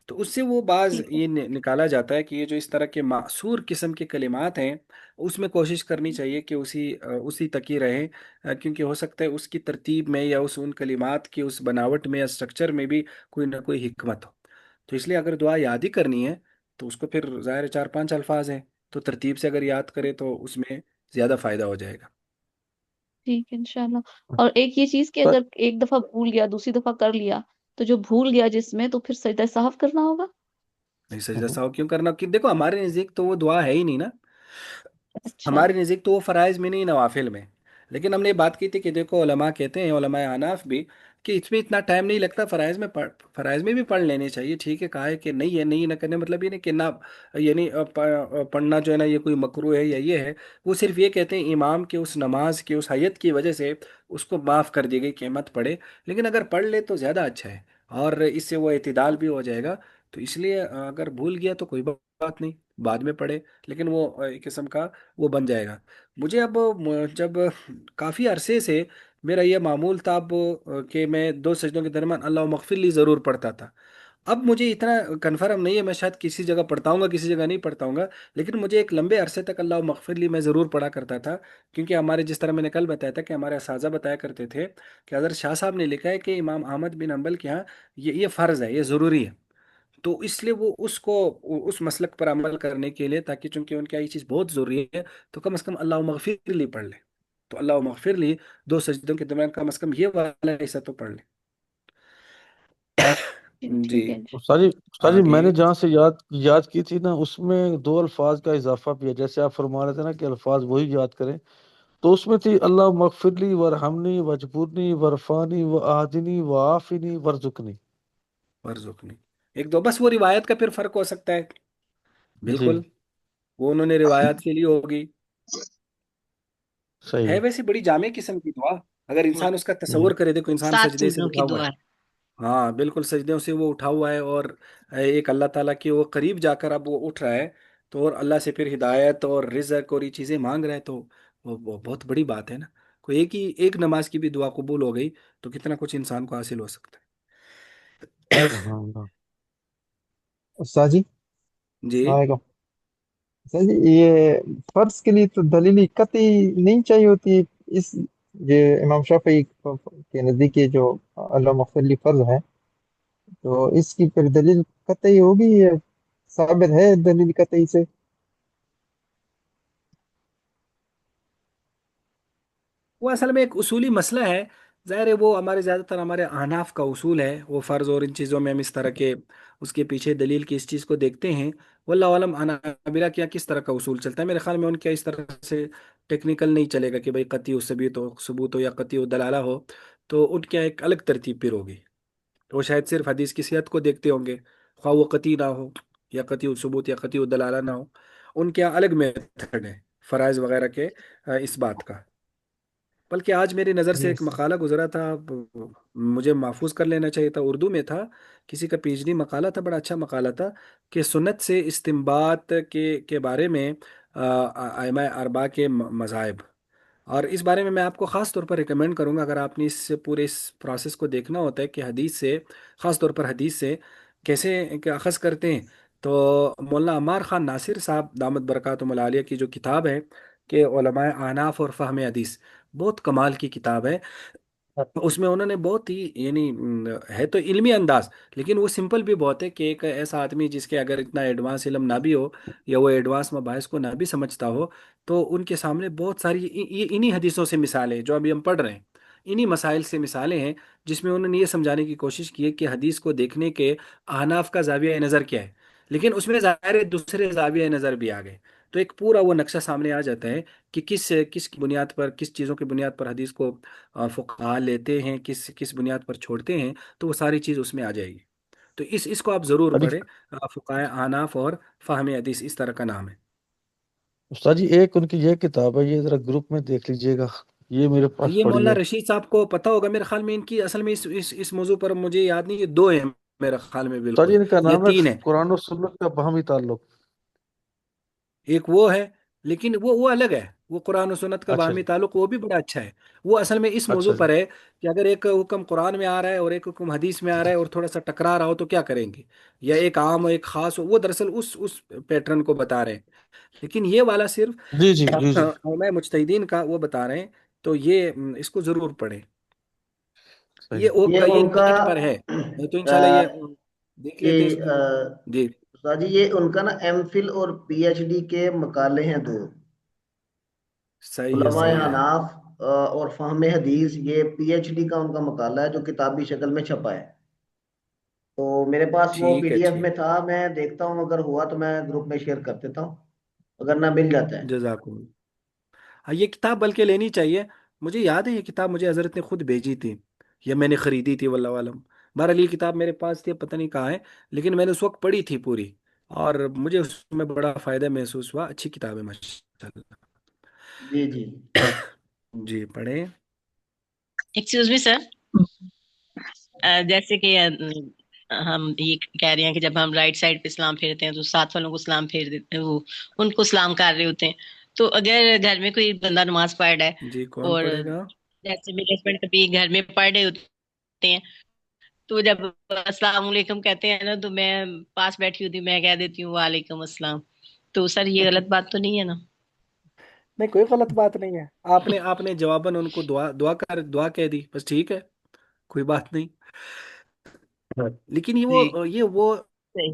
تو اس سے وہ بعض ٹھیک ہے، یہ نکالا جاتا ہے کہ یہ جو اس طرح کے معصور قسم کے کلمات ہیں اس میں کوشش کرنی چاہیے کہ اسی تک ہی رہیں، کیونکہ ہو سکتا ہے اس کی ترتیب میں یا ان کلمات کی اس بناوٹ میں یا اسٹرکچر میں بھی کوئی نہ کوئی حکمت ہو، تو اس لیے اگر دعا یاد ہی کرنی ہے تو اس کو پھر ظاہر 4 5 الفاظ ہیں، تو ترتیب سے اگر یاد کرے تو اس میں زیادہ فائدہ ہو جائے گا۔ ٹھیک ہے انشاءاللہ۔ اور ایک یہ چیز کہ اگر ایک دفعہ بھول گیا دوسری دفعہ کر لیا، تو جو بھول گیا جس میں تو پھر سجدہ سہو کرنا ہوگا؟ نہیں سجدہ سہو کیوں کرنا، کہ دیکھو ہمارے نزدیک تو وہ دعا ہے ہی نہیں نا، اچھا، ہمارے نزدیک تو وہ فرائض میں نہیں، نوافل میں، لیکن ہم نے یہ بات کی تھی کہ دیکھو علماء کہتے ہیں، علماء حناف بھی कि इसमें इतना टाइम नहीं लगता, फराइज में भी पढ़ लेने चाहिए, ठीक है। कहा है कि नहीं है, नहीं ना करने मतलब ये नहीं कि ना, ये नहीं पढ़ना जो है ना ये कोई मकरूह है या ये है। वो सिर्फ ये कहते हैं इमाम के उस नमाज के उस हैत की वजह से उसको माफ़ कर दी गई कि मत पढ़े, लेकिन अगर पढ़ ले तो ज़्यादा अच्छा है, और इससे वो इतदाल भी हो जाएगा। तो इसलिए अगर भूल गया तो कोई बात नहीं, बाद में पढ़े, लेकिन वो एक किस्म का वो बन जाएगा। मुझे अब जब काफ़ी अरसे से मेरा ये मामूल था अब कि मैं दो सजदों के दरमियान अल्लाह मगफिरली ज़रूर पढ़ता था। अब मुझे इतना कन्फर्म नहीं है, मैं शायद किसी जगह पढ़ता हूँगा किसी जगह नहीं पढ़ता हूँगा, लेकिन मुझे एक लंबे अरसे तक अल्लाह मगफिरली मैं ज़रूर पढ़ा करता था। क्योंकि हमारे, जिस तरह मैंने कल बताया था कि हमारे असाजा बताया करते थे कि हज़रत शाह साहब ने लिखा है कि इमाम अहमद बिन हम्बल के यहाँ ये फ़र्ज़ है, ये ज़रूरी है। तो इसलिए वो उसको उस मसलक पर अमल करने के लिए, ताकि चूंकि उनके यहाँ ये चीज़ बहुत ज़रूरी है, तो कम से कम अल्लाह मगफिर ली पढ़ ले। तो अल्लाह मगफिर ली दो सजदों के दरमियान कम से कम ये वाला हिस्सा तो पढ़ ले। जी। ठीक है। उस्ताद जी, उस्ताद जी, आगे। मैंने जहाँ से याद याद की थी ना, उसमें दो अल्फाज का इजाफा भी है। जैसे आप फरमा रहे थे ना कि अल्फाज वही याद करें, तो उसमें थी अल्लाह मगफिरली वरहमनी वजबुरनी वरफानी व आदिनी व आफिनी वरजुकनी। वर्जुकनी, एक दो बस वो रिवायत का फिर फर्क हो सकता है, जी, बिल्कुल। वो उन्होंने रिवायत के लिए होगी। सही है है। वैसे बड़ी जामे किस्म की दुआ, अगर हाँ, इंसान उसका जी, तसव्वुर करे, देखो इंसान 7 सजदे से चीजों उठा की हुआ दुआ है। है। हाँ बिल्कुल, सजदों से वो उठा हुआ है, और एक अल्लाह ताला के वो करीब जाकर अब वो उठ रहा है, तो और अल्लाह से फिर हिदायत और रिज़्क और ये चीज़ें मांग रहा है, तो वो बहुत बड़ी बात है ना। कोई एक नमाज की भी दुआ कबूल हो गई तो कितना कुछ इंसान को हासिल हो सकता है। सुभान अल्लाह। उस्ताद जी, जी। वालेकुम। उस्ताद जी, ये फर्ज के लिए तो दलील कतई नहीं चाहिए होती है। इस ये इमाम शाफी के नज़दीक ये जो अल्लाह मग़फ़िर फर्ज है, तो इसकी फिर दलील कतई होगी, ये साबित है दलील कतई से? वो असल में एक उसूली मसला है, ज़ाहिर है वो हमारे ज़्यादातर हमारे अहनाफ का उसूल है, वो फ़र्ज़ और इन चीज़ों में हम इस तरह के उसके पीछे दलील की इस चीज़ को देखते हैं। वल्लाह आलम अनाबिला क्या किस तरह का उसूल चलता है, मेरे ख्याल में उनके इस तरह से टेक्निकल नहीं चलेगा कि भाई कती सबूत हो या कती दलाला हो। तो उनके यहाँ एक अलग तरतीब फिर होगी। तो वो शायद सिर्फ हदीस की सेहत को देखते होंगे, ख्वाह वो कती ना हो या कती सबूत या कती दलाला ना हो। उनके यहाँ अलग मेथड है फ़राइज़ वगैरह के इस बात का। बल्कि आज मेरी नज़र से एक यस। मकाला गुजरा था, मुझे महफूज कर लेना चाहिए था, उर्दू में था, किसी का पीएचडी मकाला था, बड़ा अच्छा मकाला था, कि सुन्नत से इस्तिंबात के बारे में आइमा अरबा के मज़ाहिब। और इस बारे में मैं आपको ख़ास तौर पर रिकमेंड करूंगा, अगर आपने इस प्रोसेस को देखना होता है कि हदीस से, ख़ास तौर पर हदीस से कैसे अखज़ करते हैं, तो मौलाना अम्मार ख़ान नासिर साहब दामद बरकातुहुल आलिया की जो किताब है कि उलमाए आनाफ और फ़हम हदीस, बहुत कमाल की किताब है। उसमें उन्होंने बहुत ही यानी है तो इल्मी अंदाज, लेकिन वो सिंपल भी बहुत है कि एक ऐसा आदमी जिसके अगर इतना एडवांस इल्म ना भी हो या वो एडवांस मबाहिस को ना भी समझता हो, तो उनके सामने बहुत सारी ये इन्हीं हदीसों से मिसालें जो अभी हम पढ़ रहे हैं, इन्हीं मसाइल से मिसालें हैं, जिसमें उन्होंने ये समझाने की कोशिश की है कि हदीस को देखने के अहनाफ का जाविया नज़र क्या है। लेकिन उसमें ज़ाहिर है दूसरे जाविया नज़र भी आ गए, तो एक पूरा वो नक्शा सामने आ जाता है कि किस किस की बुनियाद पर, किस चीज़ों की बुनियाद पर हदीस को फुकहा लेते हैं, किस किस बुनियाद पर छोड़ते हैं, तो वो सारी चीज़ उसमें आ जाएगी। तो इसको आप ज़रूर अली पढ़ें। फुकाए अहनाफ और फ़हम हदीस इस तरह का नाम है। उस्ताद जी, एक उनकी ये किताब है, ये जरा ग्रुप में देख लीजिएगा, ये मेरे पास ये पड़ी मौलाना है। रशीद साहब को पता होगा मेरे ख्याल में, इनकी असल में इस मौजू पर मुझे याद नहीं, ये दो हैं मेरे ख्याल में, उस्ताद जी, बिल्कुल, इनका या नाम है तीन है। कुरान और सुन्नत का बाहमी ताल्लुक। एक वो है, लेकिन वो अलग है, वो कुरान और सुन्नत का अच्छा बाहमी जी। ताल्लुक वो भी बड़ा अच्छा है। वो असल में इस मौजू अच्छा जी। पर है कि अगर एक हुक्म कुरान में आ रहा है और एक हुक्म हदीस में आ रहा है और थोड़ा सा टकरा रहा हो तो क्या करेंगे, या एक आम और एक खास हो, वो दरअसल उस पैटर्न को बता रहे हैं। लेकिन ये वाला सिर्फ जी जी जी जी। मैं मुजतहिदीन का वो बता रहे हैं। तो ये इसको जरूर पढ़ें। सही है। ये ये उनका नेट पर है, नहीं तो इंशाल्लाह ये अ, देख ये लेते हैं इसको। जी। उस्ताद जी, ये उनका ना एमफिल और पीएचडी के मकाले हैं दो। सही है, उलमाए सही है। हनाफ और फहम हदीस, ये पीएचडी का उनका मकाला है जो किताबी शक्ल में छपा है। तो मेरे पास वो ठीक है, पीडीएफ में ठीक। था, मैं देखता हूँ, अगर हुआ तो मैं ग्रुप में शेयर कर देता हूँ, अगर ना मिल जाता है। जजाकुम। हाँ, ये किताब बल्कि लेनी चाहिए। मुझे याद है ये किताब मुझे हजरत ने खुद भेजी थी, یا میں نے خریدی تھی، واللہ عالم۔ بہرحال یہ کتاب میرے پاس تھی، پتہ نہیں کہاں ہے، لیکن میں نے اس وقت پڑھی تھی پوری، اور مجھے اس میں بڑا فائدہ محسوس ہوا۔ اچھی کتاب ہے ماشاء جی جی اللہ۔ جی پڑھیں۔ ایکسکیوز می سر، جیسے کہ ہم یہ کہہ رہے ہیں کہ جب ہم رائٹ سائڈ پہ سلام پھیرتے ہیں تو ساتھ والوں کو سلام پھیر دیتے ہیں، وہ ان کو سلام کر رہے ہوتے ہیں، تو اگر گھر میں کوئی بندہ نماز پڑھ رہا ہے جی کون اور پڑھے گا؟ جیسے میرے ہسبینڈ کبھی گھر میں پڑھ رہے ہوتے ہیں، تو جب السلام علیکم کہتے ہیں نا، تو میں پاس بیٹھی ہوتی ہوں، میں کہہ دیتی ہوں وعلیکم السلام، تو سر یہ غلط بات تو نہیں ہے نا؟ نہیں، کوئی غلط بات نہیں ہے، آپ نے جواباً ان کو دعا کہہ دی، بس ٹھیک ہے، کوئی بات نہیں۔ لیکن جی یہ وہ صحیح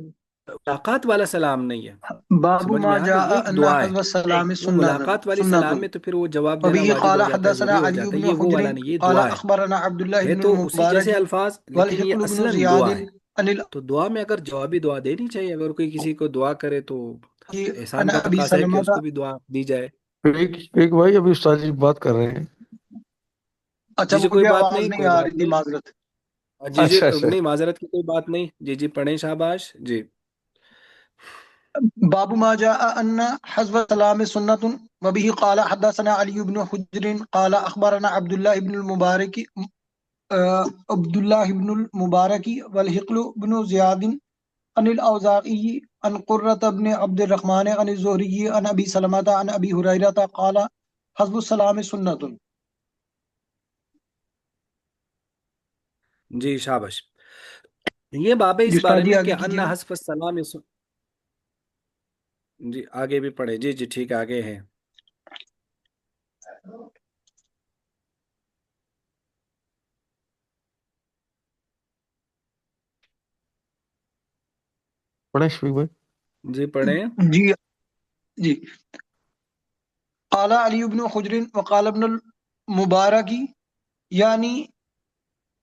ملاقات والا سلام نہیں ہے، باب سمجھ ما میں آ گئی؟ جاء یہ ایک ان دعا ہے، حذف السلام صحیح۔ وہ سنة ملاقات والی سلام سنة میں تو پھر وہ جواب دینا وبه واجب قال ہو جاتا ہے، حدثنا ضروری ہو علي جاتا ہے، بن یہ وہ حجر والا نہیں، یہ قال دعا ہے، اخبرنا عبد الله ہے بن تو اسی جیسے المبارك الفاظ، لیکن یہ والحقل بن اصلاً زياد دعا ہے۔ عن تو دعا میں اگر جوابی دعا دینی چاہیے، اگر کوئی کسی کو دعا کرے تو احسان عن کا ابي تقاضا ہے کہ اس سلمة. کو بھی دعا دی جائے۔ ایک ایک بھائی ابھی استاد جی بات کر رہے ہیں۔ اچھا جی جی کوئی مجھے بات آواز نہیں، نہیں کوئی آ بات رہی تھی، نہیں، معذرت. جی جی اچھا اچھا، نہیں، معذرت کی کوئی بات نہیں، جی جی پڑھیں شاباش جی۔ باب ما جاء ان حذف السلام سنة وبه قال حدثنا علي بن حجر قال اخبرنا عبد الله بن المبارك والحقل بن زياد عن الأوزاعي عن قرة بن عبد الرحمن عن الزهري عن أبي سلمة عن أبي هريرة قال حسب السلام سنة. جی شاباش۔ یہ باب ہے جی اس استاد بارے جی میں کہ آگے ان کیجیے گا. حذف السلام جی آگے بھی پڑھے، جی جی ٹھیک ہے، آگے ہیں۔ پڑھیں شفیق بھائی۔ جی پڑھیں۔ جی جی قال علي بن حجر وقال ابن المبارك يعني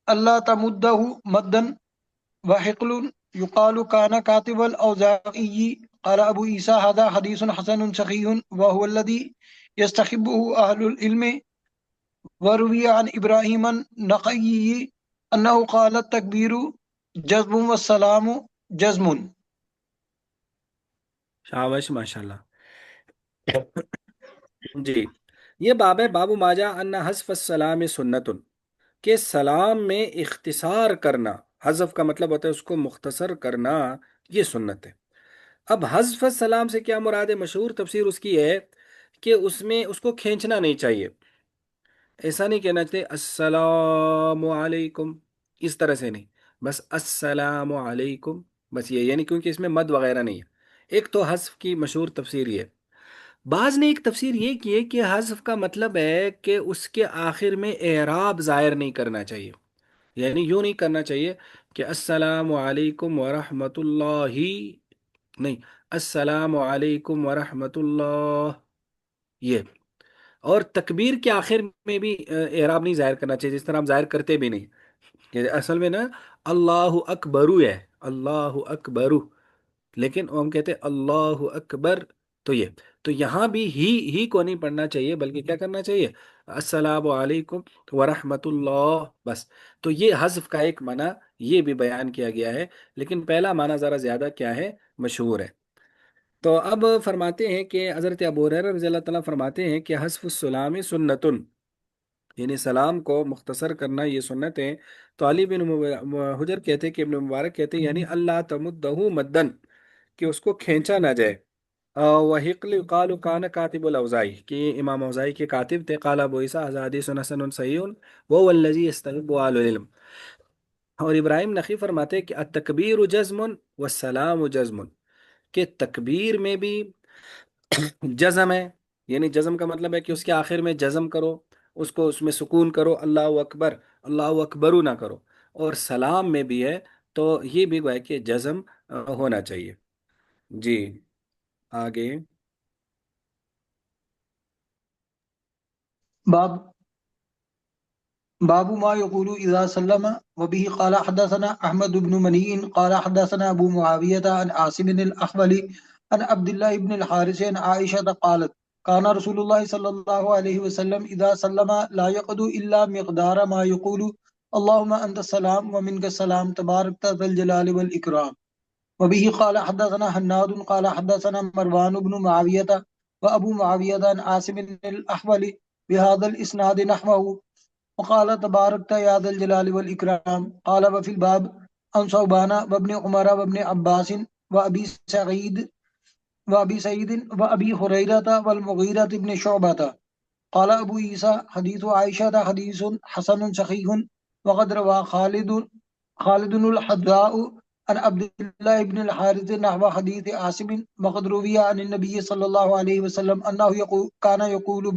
الله تمده مدا وحقل يقال كان كاتب الأوزاعي. قال أبو عيسى هذا حديث حسن صحيح وهو الذي يستحبه أهل العلم. وروي عن إبراهيم النخعي أنه قال التكبير جزم والسلام جزم. شاباش ماشاء اللہ۔ جی یہ باب ہے، باب ماجا ان حذف السلام سنتن، کہ سلام میں اختصار کرنا، حذف کا مطلب ہوتا ہے اس کو مختصر کرنا، یہ سنت ہے۔ اب حذف السلام سے کیا مراد ہے؟ مشہور تفسیر اس کی ہے کہ اس میں اس کو کھینچنا نہیں چاہیے، ایسا نہیں کہنا چاہیے السلام علیکم، اس طرح سے نہیں، بس السلام علیکم، بس یہ، یعنی کیونکہ اس میں مد وغیرہ نہیں ہے۔ ایک تو حذف کی مشہور تفسیر یہ ہے۔ بعض نے ایک تفسیر یہ کی ہے کہ حذف کا مطلب ہے کہ اس کے آخر میں اعراب ظاہر نہیں کرنا چاہیے، یعنی یوں نہیں کرنا چاہیے کہ السلام علیکم ورحمۃ اللہ، نہیں، السلام علیکم ورحمۃ اللہ، یہ۔ اور تکبیر کے آخر میں بھی اعراب نہیں ظاہر کرنا چاہیے، جس طرح ہم ظاہر کرتے بھی نہیں، کہ اصل میں نا اللہ اکبرو ہے، اللہ اکبرو، لیکن ہم کہتے ہیں اللہ اکبر، تو یہ، تو یہاں بھی ہی کو نہیں پڑھنا چاہیے، بلکہ کیا کرنا چاہیے؟ السلام علیکم ورحمۃ اللہ، بس۔ تو یہ حذف کا ایک معنی یہ بھی بیان کیا گیا ہے، لیکن پہلا معنی ذرا زیادہ کیا ہے، مشہور ہے۔ تو اب فرماتے ہیں کہ حضرت ابو ہریرہ رضی اللہ تعالیٰ فرماتے ہیں کہ حذف السلام سنتن، یعنی سلام کو مختصر کرنا یہ سنت ہے۔ تو علی بن حجر کہتے کہ ابن مبارک کہتے یعنی اللہ تمدہ مدن، کہ اس کو کھینچا نہ جائے۔ وحقل قال کان کاتب الاوزاعی، کہ یہ امام اوزاعی کے کاتب تھے۔ قال ابو عیسیٰ ھذا حدیث حسن صحیح وهو الذی یستحب اہل العلم۔ اور ابراہیم نخعی فرماتے کہ التکبیر جزم والسلام جزم، کہ تکبیر میں بھی جزم ہے، یعنی جزم کا مطلب ہے کہ اس کے آخر میں جزم کرو، اس کو اس میں سکون کرو، اللہ اکبر، اللہ اکبرو نہ کرو، اور سلام میں بھی ہے تو یہ بھی گویا کہ جزم ہونا چاہیے۔ جی آگے۔ باب ما يقول إذا سلم. وبه قال حدثنا أحمد بن منيع قال حدثنا أبو معاوية عن عاصم الأحولي عن عبد الله بن الحارث عن عائشة قالت كان رسول الله صلى الله عليه وسلم إذا سلم لا يقعد إلا مقدار ما يقول اللهم أنت السلام ومنك السلام تبارك ذا الجلال والإكرام. وبه قال حدثنا حناد قال حدثنا مروان بن معاوية وأبو معاوية عن عاصم الأحول بهذا الإسناد نحوه وقال تبارك يا ذا الجلال والإكرام. قال وفي الباب عن صوبان وابن عمر وابن عباس وأبي سعيد وأبي هريرة والمغيرة بن شعبة. قال أبو عيسى حديث عائشة حديث حسن صحيح. وقد روى خالد الحذاء عن عبد الله بن الحارث نحو حديث عاصم. وقد روي عن النبي صلى الله عليه وسلم أنه كان يقول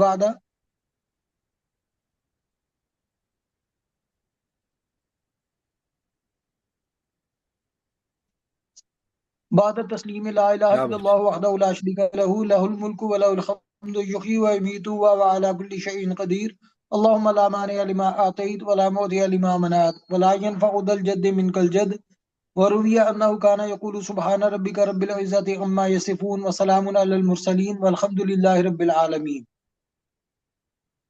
بعد التسليم لا إله إلا الله وحده لا شريك له الملك وله الحمد يحيي ويميت وهو على كل شيء قدير. اللهم لا مانع لما أعطيت ولا معطي لما منعت ولا ينفع ذا الجد منك الجد. وروي أنه كان يقول سبحان ربك رب العزة عما يصفون وسلام على المرسلين والحمد لله رب العالمين.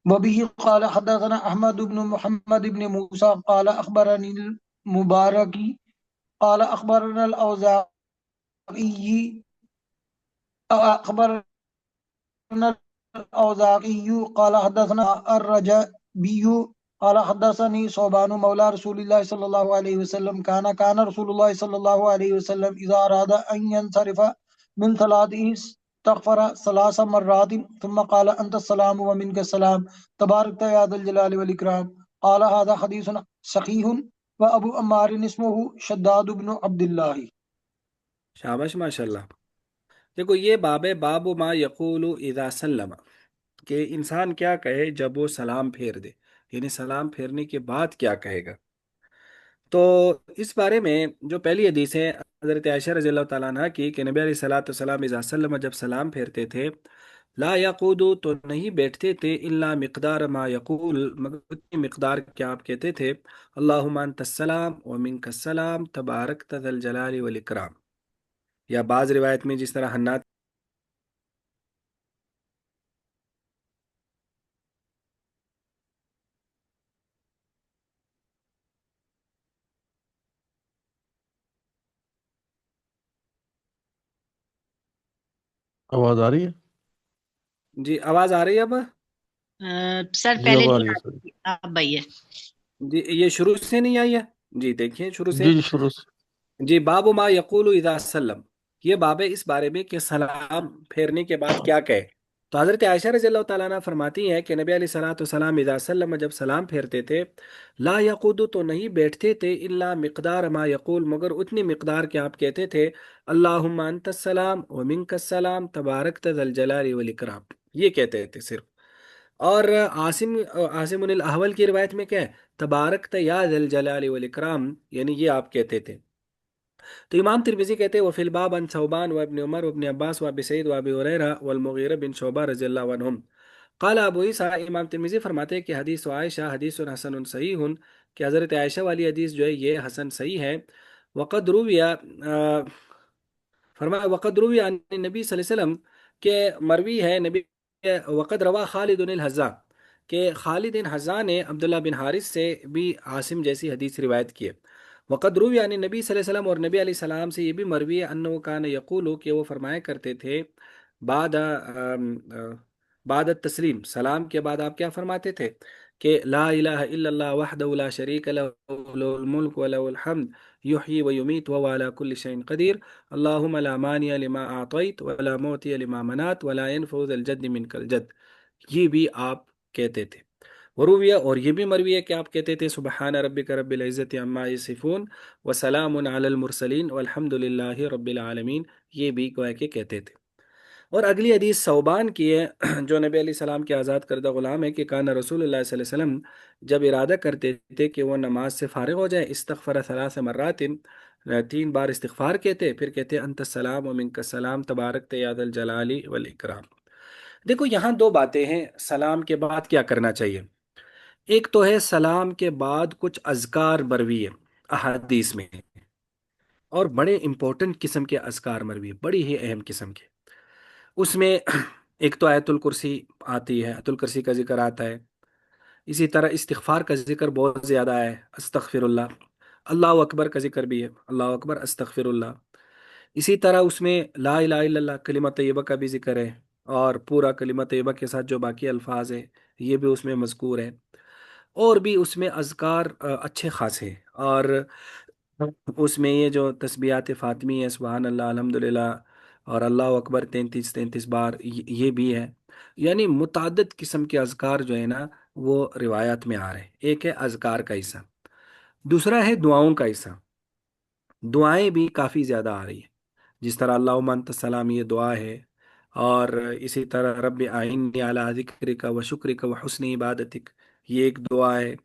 وبه قال حدثنا أحمد بن محمد بن موسى قال أخبرني المبارك قال أخبرنا الأوزاعي أخبرنا الأوزاعي قال حدثنا الرجبي قال حدثني صوبان مولى رسول الله صلى الله عليه وسلم كان رسول الله صلى الله عليه وسلم إذا أراد أن ينصرف من صلاته استغفر 3 مرات ثم قال أنت السلام ومنك السلام تبارك يا ذا الجلال والإكرام. قال هذا حديث صحيح. وأبو أمار اسمه شداد بن عبد الله. शाबाश माशाल्लाह। देखो ये बाबू मा यकूलु इदा सल्लम, कि इंसान क्या कहे जब वो सलाम फेर दे, यानी सलाम फेरने के बाद क्या कहेगा। तो इस बारे में जो पहली हदीस है हज़रत आयशा रज़ी अल्लाह ताला अन्हा की, कि नबी अलैहिस्सलातु वस्सलाम इज़ा सल्लम, जब सलाम फेरते थे, ला यकूदु, तो नहीं बैठते थे, इल्ला मिक़दार मा यकूल, मगर उतनी मिक़दार क्या आप कहते थे, अल्लाहुम्मा अंतस्सलाम व मिनकस्सलाम तबारकत ज़ल जलाली वल इकराम। या बाज़ रिवायत में जिस तरह हन्नाद आवाज आ रही है? जी आवाज़ आ रही है अब? सर जी पहले अब आ नहीं रही आ है सर। रही थी, अब भैया। जी ये शुरू से नहीं आई है? जी देखिए शुरू से। जी जी शुरू से। जी बाबू मा यकूलु इदा सल्लम, ये बाब है इस बारे में कि सलाम फेरने के बाद क्या कहे। तो हज़रत आयशा रज़ी अल्लाह तआला अन्हा फरमाती हैं कि नबी अलैहिस्सलातु वस्सलाम इदा सल्लम, जब सलाम फेरते थे, ला यकूदु, तो नहीं बैठते थे, इल्ला मिक़दार मा यकूल, मगर उतनी मिक़दार के आप कहते थे, अल्लाहुम्मा अंतस्सलाम व मिनकस्सलाम तबारकत ज़ल जलाली वल इकराम, ये कहते थे सिर्फ। और आसिमुल अहवल की रिवायत में क्या है, तबारकत या ज़ल जलाली वल इकराम, यानी ये आप कहते थे। तो इमाम तिरमिज़ी कहते हैं वफ़िल बाब अन सौबान व इब्न उमर व इब्न अब्बास व अबी सईद व अबी हुरैरा वल मुगीरा बिन शुबा रज़ियल्लाहु अन्हुम। क़ाल अबू ईसा, इमाम तिरमिज़ी फरमाते हैं कि हदीस आयशा हदीस हसन सही, कि हज़रत आयशा वाली हदीस जो है ये हसन सही है। वक़द रुविया, फरमाया वक़द रुविया अन नबी सल्लल्लाहु अलैहि वसल्लम, के मरवी है नबी, वक़द रवा खालिद बिन हज़्ज़ा, के खालिद बिन हज़्ज़ा ने अब्दुल्लाह बिन हारिस से भी आसिम जैसी हदीस रिवायत की है। वक़द रुविया अन नबी सल्लल्लाहु अलैहि वसल्लम, और नबी अलैहि सलाम से ये भी मरवी है, अन्नहु कान यक़ूलु, कि वो फरमाया करते थे, बाद बाद तस्लीम, सलाम के बाद आप क्या फरमाते थे, कि ला इलाहा इल्लल्लाह वहदहु ला शरीक लहु लहुल मुल्क व लहुल हम्द युहयी व युमीत व हुवा अला कुल्लि शैइन क़दीर अल्लाहुम्मा ला मानिया लिमा आतैत व ला मुअतिया लिमा मनात व ला यनफउ ज़ल जद्द मिनकल जद्द, ये भी आप कहते थे। वरूविया, और ये भी मरवी है कि आप कहते थे, सुबहान रब्बिका रब्बिल इज़्ज़ति अम्मा यसिफून व सलामुन अलल मुरसलीन वल्हम्दुलिल्लाहि रब्बिल आलमीन, ये भी गोया के कहते थे। और अगली हदीस सौबान की है, जो नबी अलैहि सलाम के आज़ाद करदा गुलाम है, कि काना रसूलुल्लाह सल्लल्लाहु अलैहि वसल्लम, जब इरादा करते थे कि वो नमाज से फारिग हो जाए, इस्तग़फ़र सलास मर्रातिन, 3 बार इस्तिग़फ़ार कहते, फिर कहते अंतस सलाम व मिनकस सलाम तबारक या दल जलाली वल इकराम। देखो यहाँ दो बातें हैं, सलाम के बाद क्या करना चाहिए। एक तो है सलाम के बाद कुछ अज़कार मरवी है अहादीस में, और बड़े इंपॉर्टेंट किस्म के अज़कार मरवी है, बड़ी ही अहम किस्म के। उसमें एक तो आयतुल कुर्सी आती है, आयतुल कुर्सी का जिक्र आता है। इसी तरह इस्तिगफार का जिक्र बहुत ज़्यादा है, अस्तगफिरुल्लाह। अल्लाह अकबर का जिक्र भी है, अल्लाह अकबर अस्तगफिरुल्लाह। इसी तरह उसमें ला इलाहा इल्लल्लाह कलिमा तैयबा का भी जिक्र है, और पूरा कलिमा तैयबा के साथ जो बाकी अल्फाज है ये भी उसमें मज़कूर है। और भी उसमें अज़कार अच्छे खासे हैं। और उसमें ये जो तस्बीहात फ़ातिमी है, सुबहान अल्लाह, अल्हम्दुलिल्लाह और अल्लाह अकबर 33 33 बार, ये भी है। यानी मुतअद्दिद किस्म के अज़कार जो है ना वो रिवायात में आ रहे हैं। एक है अज़कार का हिस्सा, दूसरा है दुआओं का हिस्सा। दुआएं भी काफ़ी ज़्यादा आ रही है, जिस तरह अल्लाहुम्मा अंत सलाम, ये दुआ है। और इसी तरह रब्बि आइन्नी अला ज़िक्रिका व शुक्रिका व हुस्नि इबादतिक, ये एक दुआ है।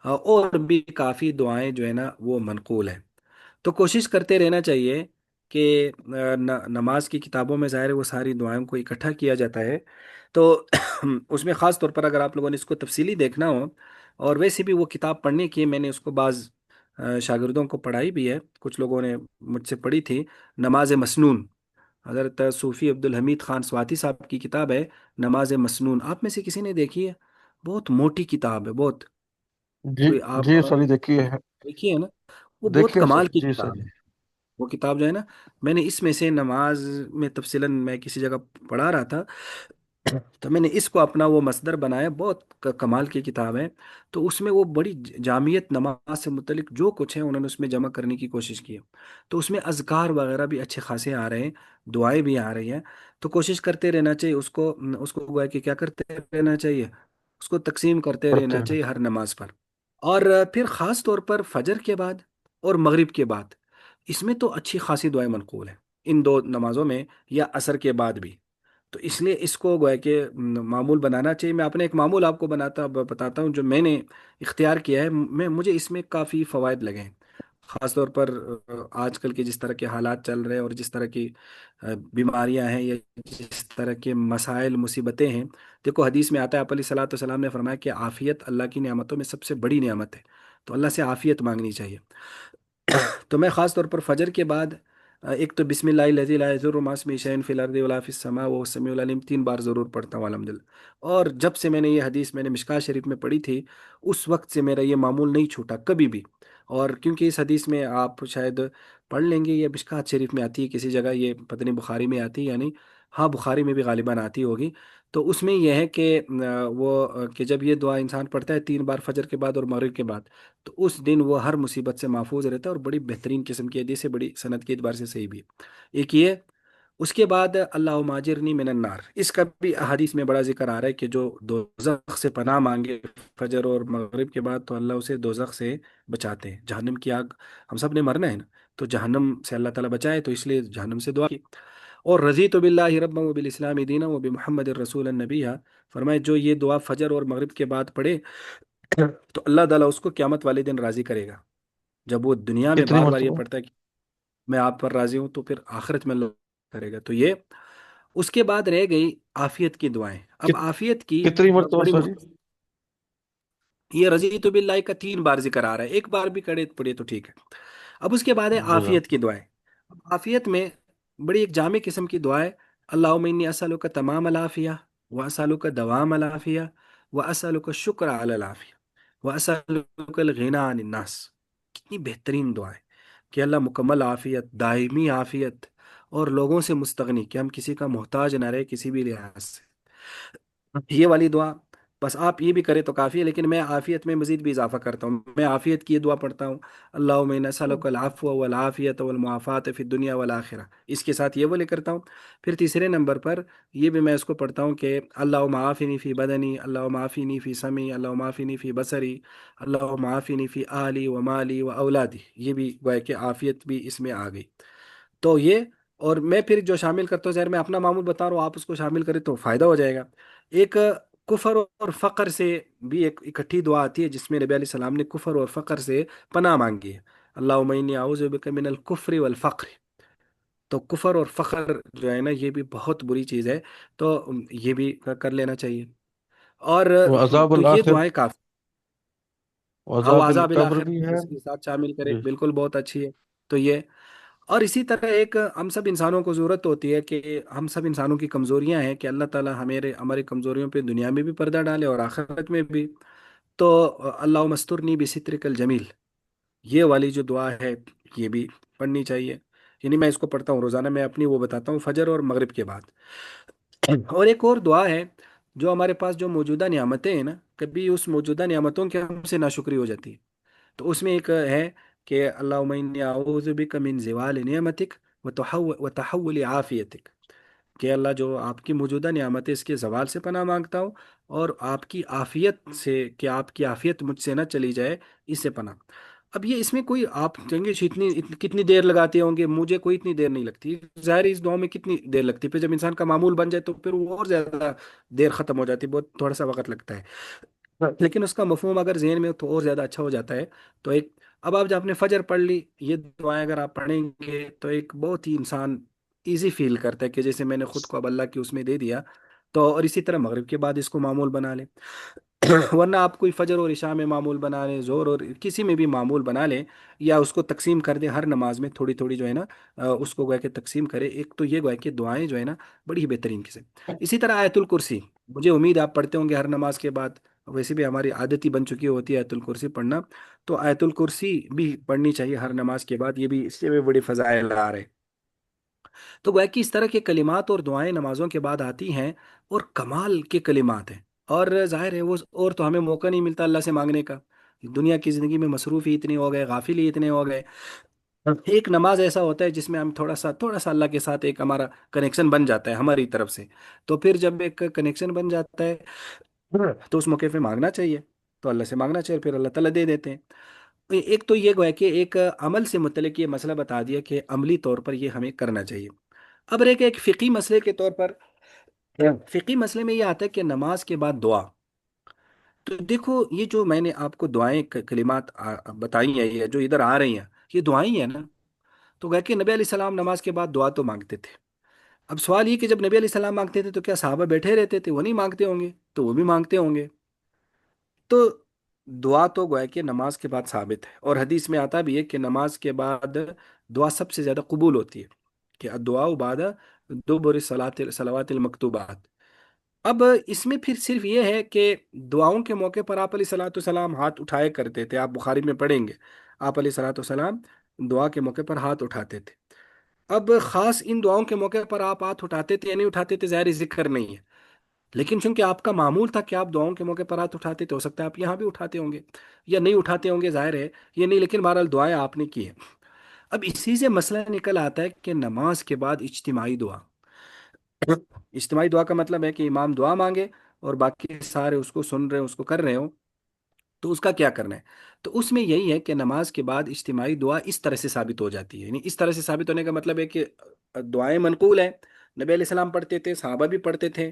और भी काफ़ी दुआएं जो है ना वो मनकूल है। तो कोशिश करते रहना चाहिए कि नमाज की किताबों में ज़ाहिर है वो सारी दुआओं को इकट्ठा किया जाता है। तो उसमें ख़ास तौर पर अगर आप लोगों ने इसको तफसीली देखना हो, और वैसे भी वो किताब पढ़ने की मैंने उसको बाज़ शागिर्दों को पढ़ाई भी है, कुछ लोगों ने मुझसे पढ़ी थी। नमाज मसनून, हज़रत सूफ़ी अब्दुल हमीद ख़ान स्वाति साहब की किताब है नमाज मसनून। आप में से किसी ने देखी है? बहुत मोटी किताब है, बहुत। जी कोई आप जी सर, ये देखिए है। देखिए है ना, वो बहुत देखिए कमाल सर, की जी किताब सर। है। वो किताब जो है ना, मैंने इसमें से नमाज में तफसीलन मैं किसी जगह पढ़ा रहा था, तो मैंने इसको अपना वो मसदर बनाया। बहुत कमाल की किताब है। तो उसमें वो बड़ी जामियत नमाज से मुतलिक जो कुछ है उन्होंने उसमें जमा करने की कोशिश की है। तो उसमें अज़कार वगैरह भी अच्छे खासे आ रहे हैं, दुआएं भी आ रही हैं। तो कोशिश करते रहना चाहिए उसको, उसको गोया कि क्या करते रहना चाहिए, उसको तकसीम करते पढ़ते रहना हैं। चाहिए हर नमाज पर। और फिर ख़ास तौर पर फजर के बाद और मगरिब के बाद, इसमें तो अच्छी खासी दुआएं मनकूल हैं इन दो नमाजों में, या असर के बाद भी। तो इसलिए इसको गोया कि मामूल बनाना चाहिए। मैं अपने एक मामूल आपको बताता हूँ जो मैंने इख्तियार किया है। मुझे इसमें काफ़ी फ़वाइद लगे हैं। ख़ास तौर पर आजकल के जिस तरह के हालात चल रहे हैं, और जिस तरह की बीमारियां हैं, या जिस तरह के मसाइल मुसीबतें हैं। देखो हदीस में आता है, आप सलातो सलाम ने फरमाया कि आफ़ियत अल्लाह की नेमतों में सबसे बड़ी नेमत है। तो अल्लाह से आफ़ियत मांगनी चाहिए। तो मैं ख़ास तौर पर फजर के बाद एक तो बिस्मिल्लाह लज़ी ला यज़ुर्रु मा'a इस्मिही शै'उन फिल अर्दि वला फिस समा वहुवस समीउल अलीम 3 बार ज़रूर पढ़ता हूँ अल्हम्दुलिल्लाह। और जब से मैंने ये हदीस मैंने मिशकात शरीफ में पढ़ी थी, उस वक्त से मेरा ये मामूल नहीं छूटा कभी भी। और क्योंकि इस हदीस में आप शायद पढ़ लेंगे, ये मिशकात शरीफ में आती है किसी जगह, ये पता नहीं बुखारी में आती है या नहीं। हाँ, बुखारी में भी गालिबा आती होगी। तो उसमें यह है कि कि जब ये दुआ इंसान पढ़ता है 3 बार फजर के बाद और मगरिब के बाद, तो उस दिन वो हर मुसीबत से महफूज रहता है। और बड़ी बेहतरीन किस्म की हदीस है, बड़ी सनद के एतबार से सही भी है। एक ये। उसके बाद अल्लाह माजिरनी मिनन नार, इसका भी अहादीस में बड़ा जिक्र आ रहा है कि जो दोज़ख से पनाह मांगे फजर और मगरिब के बाद, तो अल्लाह उसे दोज़ख से बचाते हैं। जहन्नम की आग, हम सब ने मरना है ना, तो जहन्नम से अल्लाह ताला बचाए, तो इसलिए जहन्नम से दुआ की। और रज़ी तो बिल्लाहि रब्बन व बिल इस्लामी दीना व बि मुहम्मद रसूलन नबिया, फरमाए जो ये दुआ फजर और मगरिब के बाद पढ़े, तो अल्लाह ताला उसको क़यामत वाले दिन राज़ी करेगा। जब वो दुनिया में कितनी बार बार ये मरतबा? पढ़ता है कि मैं आप पर राज़ी हूँ, तो फिर आखिरत में अल्लाह करेगा। तो ये। उसके बाद रह गई आफियत की दुआएं। अब कित, आफियत की कितनी मरतबा बड़ी सर जी? मुख्तलिफ, ये रज़ी तो बिल्लाह का 3 बार जिक्र आ रहा है, एक बार भी करे पढ़े तो ठीक है। अब उसके बाद है जजा। आफियत की दुआएं। अब आफियत में बड़ी एक जामे किस्म की दुआ है। अल्लाहुम्मा इन्नी असअलुका तमाम अल आफिया व असअलुका दवाम अल आफिया व असअलुका शुक्र अल आफिया व असअलुका अल गिना अनिन नास। कितनी बेहतरीन दुआ है कि अल्लाह मुकम्मल आफियत, दायमी आफियत, और लोगों से मुस्तगनी, कि हम किसी का मोहताज ना रहे किसी भी लिहाज से। ये वाली दुआ बस आप ये भी करें तो काफ़ी है, लेकिन मैं आफियत में मज़ीद भी इजाफा करता हूँ। मैं आफियत की ये दुआ पढ़ता हूँ, अल्लाहुम्मा इन्ना नसअलुकल अफ़्व वल आफ़ियत वल मुआफ़ात फ़िद दुनिया वल आखिरा। इसके साथ ये वो करता हूँ। फिर तीसरे नंबर पर ये भी मैं इसको पढ़ता हूँ कि अल्लाहुम्मा आफ़िनी फ़ी बदनी, अल्लाहुम्मा आफ़िनी फ़ी समी, अल्लाहुम्मा आफ़िनी फ़ी बसरी, अल्लाहुम्मा आफ़िनी फ़ी आली व माली व औलादी। ये भी गोया कि आफियत भी इसमें आ गई। तो ये। और मैं फिर जो शामिल करता हूँ, ज़ाहिर मैं अपना मामूल बता रहा हूँ, आप उसको शामिल करें तो फ़ायदा हो जाएगा। एक कुफर और फ़क्र से भी एक इकट्ठी दुआ आती है, जिसमें नबी अलैहि सलाम ने कुफर और फ़क्र से पनाह मांगी है। अल्लाहुम्मा इन्नी अऊज़ु बिका मिनल कुफ्रि वल फ़क्र। तो कुफर और फ़क्र जो है ना, ये भी बहुत बुरी चीज़ है। तो ये भी कर लेना चाहिए। और वो अजाब तो अल ये आखिर, दुआएं काफ़ी। वो हाँ, वो अजाब अल अज़ाब कब्र आखिर भी है। इसके साथ शामिल करें, जी। बिल्कुल बहुत अच्छी है। तो ये। और इसी तरह एक हम सब इंसानों को ज़रूरत होती है कि हम सब इंसानों की कमज़ोरियां हैं कि अल्लाह ताला हमारे हमारी कमज़ोरियों पे दुनिया में भी पर्दा डाले और आखिरत में भी। तो अल्लाह मस्तुरनी बिसित्रिकल जमील, ये वाली जो दुआ है ये भी पढ़नी चाहिए। यानी मैं इसको पढ़ता हूँ रोजाना, मैं अपनी वो बताता हूँ फजर और मगरिब के बाद। और एक और दुआ है, जो हमारे पास जो मौजूदा नियामतें हैं ना, कभी उस मौजूदा नियामतों की हमसे नाशुक्री हो जाती है, तो उसमें एक है कि अल्लाहुम्मा इन्नी अऊज़ु बिका मिन ज़िवालि निअमतिक व तहव्वुलि आफियतिक, कि अल्लाह जो आपकी मौजूदा नियामत है इसके जवाल से पनाह मांगता हूँ, और आपकी आफियत से, कि आपकी आफियत मुझसे ना चली जाए, इससे पनाह। अब ये इसमें कोई आप कहेंगे कितनी देर लगाते होंगे, मुझे कोई इतनी देर नहीं लगती। ज़ाहिर है इस दुआ में कितनी देर लगती है, फिर जब इंसान का मामूल बन जाए तो फिर वो और ज़्यादा देर ख़त्म हो जाती है, बहुत थोड़ा सा वक्त लगता है। लेकिन उसका मफहूम अगर जहन में हो तो और ज़्यादा अच्छा हो जाता है। तो एक, अब आप जब आपने फजर पढ़ ली, ये दुआएं अगर आप पढ़ेंगे तो एक बहुत ही इंसान इजी फील करता है कि जैसे मैंने खुद को अब अल्लाह की उसमें दे दिया। तो और इसी तरह मगरिब के बाद इसको मामूल बना ले। वरना आप कोई फजर और इशा में मामूल बना लें, जोर और किसी में भी मामूल बना लें, या उसको तकसीम कर दें हर नमाज में थोड़ी थोड़ी जो है ना, उसको गोया कि तकसीम करें। एक तो ये गोया कि दुआएं जो है ना बड़ी ही बेहतरीन किस्म। इसी तरह आयतुल कुर्सी, मुझे उम्मीद आप पढ़ते होंगे हर नमाज के बाद, वैसे भी हमारी आदत ही बन चुकी होती है आयतुल कुर्सी पढ़ना। तो आयतुल कुर्सी भी पढ़नी चाहिए हर नमाज के बाद, ये भी, इससे भी बड़ी फजाइल आ रहे। तो गोया कि इस तरह के कलिमात और दुआएं नमाजों के बाद आती हैं, और कमाल के कलिमात हैं। और जाहिर है वो, और तो हमें मौका नहीं मिलता अल्लाह से मांगने का, दुनिया की ज़िंदगी में मसरूफ़ ही इतने हो गए, गाफिल ही इतने हो गए। एक नमाज ऐसा होता है जिसमें हम थोड़ा सा अल्लाह के साथ एक हमारा कनेक्शन बन जाता है हमारी तरफ से। तो फिर जब एक कनेक्शन बन जाता है, तो उस मौके पे मांगना चाहिए, तो अल्लाह से मांगना चाहिए, फिर अल्लाह ताला दे देते हैं। एक तो ये गोया कि एक अमल से मुतल्लिक ये मसला बता दिया कि अमली तौर पर ये हमें करना चाहिए। अब एक फ़िकी मसले के तौर पर, फ़िकी मसले में ये आता है कि नमाज के बाद दुआ। तो देखो ये जो मैंने आपको दुआएं कलिमात बताई हैं, ये जो इधर आ रही हैं, ये दुआएं ही है ना। तो गए कि नबी अलैहि सलाम नमाज के बाद दुआ तो मांगते थे। अब सवाल ये कि जब नबी अलैहि सलाम मांगते थे तो क्या साहबा बैठे रहते थे, वो नहीं मांगते होंगे? तो वो भी मांगते होंगे। तो दुआ तो गोया कि नमाज के बाद साबित है, और हदीस में आता भी है कि नमाज के बाद दुआ सबसे ज्यादा कबूल होती है, कि दुआ बाद दुबुर सलावातिल मकतूबात। अब इसमें फिर सिर्फ ये है कि दुआओं के मौके पर आप अलैहि सलाम हाथ उठाए करते थे, आप बुखारी में पढ़ेंगे, आप अलैहि सलाम दुआ के मौके पर हाथ उठाते थे। अब खास इन दुआओं के मौके पर आप हाथ उठाते थे या नहीं उठाते थे, ज़ाहिर जिक्र नहीं है। लेकिन चूंकि आपका मामूल था कि आप दुआओं के मौके पर हाथ उठाते थे, हो सकता है आप यहाँ भी उठाते होंगे या नहीं उठाते होंगे, जाहिर है ये नहीं, लेकिन बहरहाल दुआएं आपने की है। अब इसी से मसला निकल आता है कि नमाज के बाद इज्तिमाई दुआ। इज्तिमाई दुआ का मतलब है कि इमाम दुआ मांगे और बाकी सारे उसको सुन रहे हो, उसको कर रहे हो, तो उसका क्या करना है? तो उसमें यही है कि नमाज के बाद इज्तिमाई दुआ इस तरह से साबित हो जाती है। यानी इस तरह से साबित होने का मतलब है कि दुआएं मनकूल है, नबी अलैहि सलाम पढ़ते थे, सहाबा भी पढ़ते थे,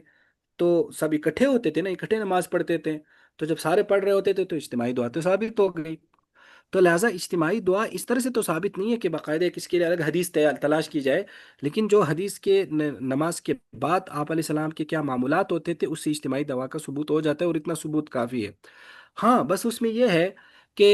तो सब इकट्ठे होते थे ना, इकट्ठे नमाज पढ़ते थे। तो जब सारे पढ़ रहे होते थे तो इज्तिमाई दुआ तो साबित हो गई। तो लिहाजा इज्तिमाई दुआ इस तरह से तो साबित नहीं है कि बाकायदा किसके लिए अलग हदीस तलाश की जाए, लेकिन जो हदीस के नमाज के बाद आप अलैहि सलाम के क्या मामूलात होते थे उससे इज्तिमाई दुआ का सबूत हो जाता है, और इतना सबूत काफ़ी है। हाँ बस उसमें यह है कि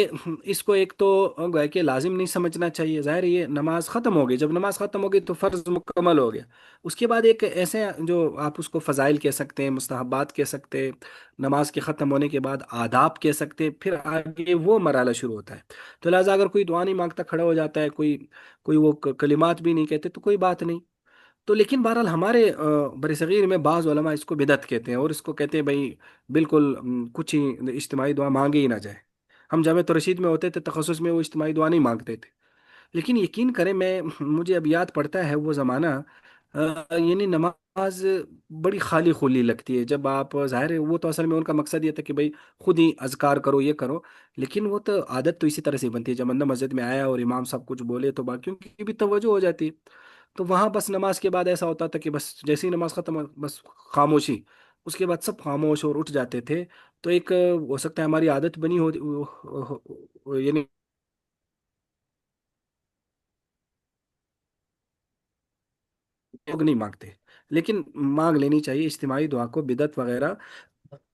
इसको एक तो गोया कि लाजिम नहीं समझना चाहिए। ज़ाहिर है ये नमाज ख़त्म हो गई, जब नमाज ख़त्म हो गई तो फ़र्ज़ मुकम्मल हो गया। उसके बाद एक ऐसे जो आप उसको फ़ज़ाइल कह सकते हैं, मुस्तहब्बात कह सकते हैं, नमाज के ख़त्म होने के बाद आदाब कह सकते हैं, फिर आगे वो मरहला शुरू होता है। तो लिहाजा अगर कोई दुआ नहीं मांगता खड़ा हो जाता है, कोई कोई वो कलिमात भी नहीं कहते, तो कोई बात नहीं। तो लेकिन बहरहाल हमारे बरसगीर में बाज़ उलमा इसको बिदअत कहते हैं, और इसको कहते हैं भाई बिल्कुल कुछ ही इज्तिमाई दुआ मांगे ही ना जाए। हम जामिअत रशीद में होते थे तखस्सुस में, वो इज्तिमाई दुआ नहीं मांगते थे। लेकिन यकीन करें, मैं मुझे अब याद पड़ता है वो ज़माना, यानी नमाज बड़ी खाली खुली लगती है जब आप, ज़ाहिर है वो तो असल में उनका मकसद ये था कि भाई खुद ही अज़कार करो, ये करो। लेकिन वो तो आदत तो इसी तरह से बनती है, जब बंदा मस्जिद में आया और इमाम सब कुछ बोले तो बाकियों की भी तवज्जो हो जाती है। तो वहाँ बस नमाज के बाद ऐसा होता था कि बस जैसे ही नमाज खत्म हो, बस खामोशी, उसके बाद सब खामोश और उठ जाते थे। तो एक हो सकता है हमारी आदत बनी हो, यानी लोग नहीं मांगते, लेकिन मांग लेनी चाहिए इज्तिमाई दुआ को। बिदत वगैरह,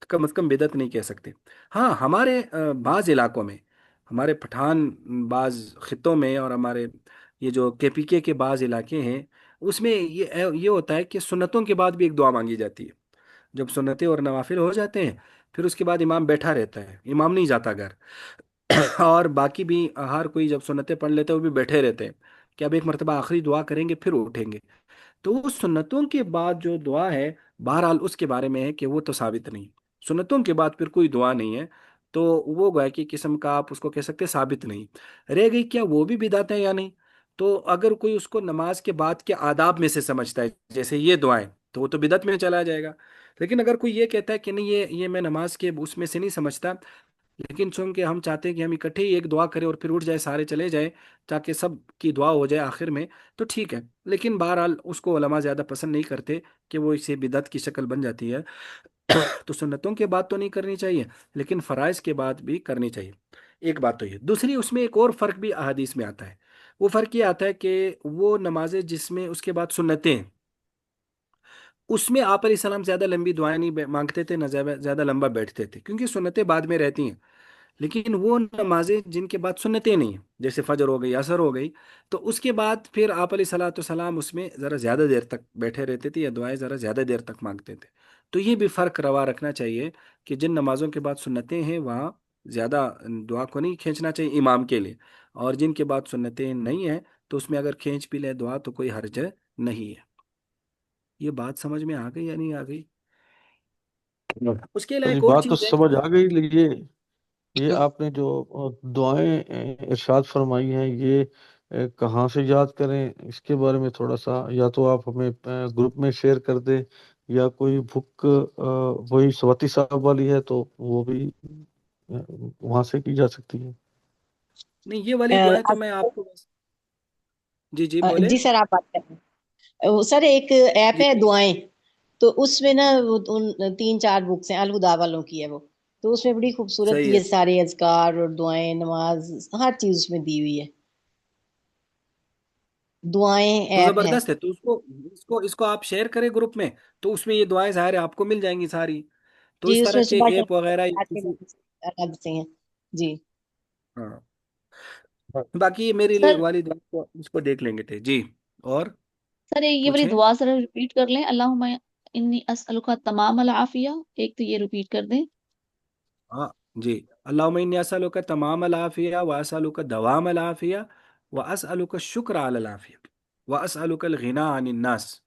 कम से कम बिदत नहीं कह सकते। हाँ हमारे बाज़ इलाकों में, हमारे पठान बाज़ खित्तों में, और हमारे ये जो केपीके के बाज़ इलाके हैं, उसमें ये होता है कि सुन्नतों के बाद भी एक दुआ मांगी जाती है। जब सुन्नतें और नवाफिल हो जाते हैं फिर उसके बाद इमाम बैठा रहता है, इमाम नहीं जाता घर। और बाकी भी हर कोई जब सुन्नतें पढ़ लेते हैं वो भी बैठे रहते हैं कि अब एक मरतबा आखिरी दुआ करेंगे फिर उठेंगे। तो वो सुन्नतों के बाद जो दुआ है, बहरहाल उसके बारे में है कि वो तो साबित नहीं, सुन्नतों के बाद फिर कोई दुआ नहीं है। तो वो गोया की किस्म का आप उसको कह सकते हैं साबित नहीं। रह गई क्या वो भी बिदात है या नहीं, तो अगर कोई उसको नमाज के बाद के आदाब में से समझता है जैसे ये दुआएं, तो वो तो बिदत में चला जाएगा। लेकिन अगर कोई ये कहता है कि नहीं ये मैं नमाज के उसमें से नहीं समझता, लेकिन चूंकि हम चाहते हैं कि हम इकट्ठे ही एक दुआ करें और फिर उठ जाए सारे चले जाए ताकि सब की दुआ हो जाए आखिर में, तो ठीक है। लेकिन बहरहाल उसको उलमा ज़्यादा पसंद नहीं करते कि वो इसे बिदत की शक्ल बन जाती है। तो सुन्नतों के बाद तो नहीं करनी चाहिए, लेकिन फ़राइज़ के बाद भी करनी चाहिए। एक बात तो ये, दूसरी उसमें एक और फ़र्क भी अहादीस में आता है। वो फ़र्क ये आता है कि वो नमाजें जिसमें उसके बाद सुन्नतें हैं, उसमें आप सलाम ज़्यादा लंबी दुआएं नहीं मांगते थे, ना ज़्यादा लंबा बैठते थे, क्योंकि सुन्नतें बाद में रहती हैं। लेकिन वो नमाजें जिनके बाद सुन्नतें नहीं हैं, जैसे फजर हो गई, असर हो गई, तो उसके बाद फिर आप सलाम उसमें ज़रा ज़्यादा देर तक बैठे रहते थे या दुआएं ज़रा ज़्यादा देर तक मांगते थे। तो ये भी फ़र्क रवा रखना चाहिए कि जिन नमाज़ों के बाद सुन्नतें हैं वहाँ ज़्यादा दुआ को नहीं खींचना चाहिए इमाम के लिए, और जिनके बाद सुन्नतें नहीं हैं तो उसमें अगर खींच भी ले दुआ तो कोई हर्ज नहीं है। ये बात समझ में आ गई या नहीं आ गई? उसके अलावा जी, एक और बात तो चीज़ है। समझ आ गई, लेकिन ये आपने जो दुआएं इरशाद फरमाई हैं, ये कहाँ से याद करें, इसके बारे में थोड़ा सा या तो आप हमें ग्रुप में शेयर कर दें, या कोई बुक वही स्वाति साहब वाली है तो वो भी वहां से की जा सकती है। नहीं, ये वाली दुआएं तो अ, मैं आपको जी जी बोले। जी सर, आप बात करें। सर, एक ऐप जी है दुआएं, तो उसमें ना वो उन 3-4 बुक्स हैं, अलहुदा वालों की है वो। तो उसमें बड़ी खूबसूरत सही ये है। सारे अज़कार और दुआएं, नमाज, हर चीज उसमें दी हुई है। दुआएं तो ऐप है। जबरदस्त है, तो उसको इसको इसको आप शेयर करें ग्रुप में, तो उसमें ये दुआएं ज़ाहिर है आपको मिल जाएंगी सारी। तो जी, इस तरह उसमें के सुबह ऐप वगैरह या के किसी। अलग से हैं। जी। हाँ, बाकी ये मेरे लिए सर वाली दुआ को इसको देख लेंगे थे जी। और सर ये वाली पूछें। दुआ सर रिपीट कर लें, अल्लाहुम्मा इन्नी अस्अलुका तमाम अल आफिया, एक तो ये रिपीट कर दें। हाँ जी। अल्लाहुम्मा इन्नी अस्अलुका तमाम अल आफिया व अस्अलुका दवाम अल आफिया व अस्अलुका शुक्र अल आफिया व अस्अलुका अल गिना अनिन नास।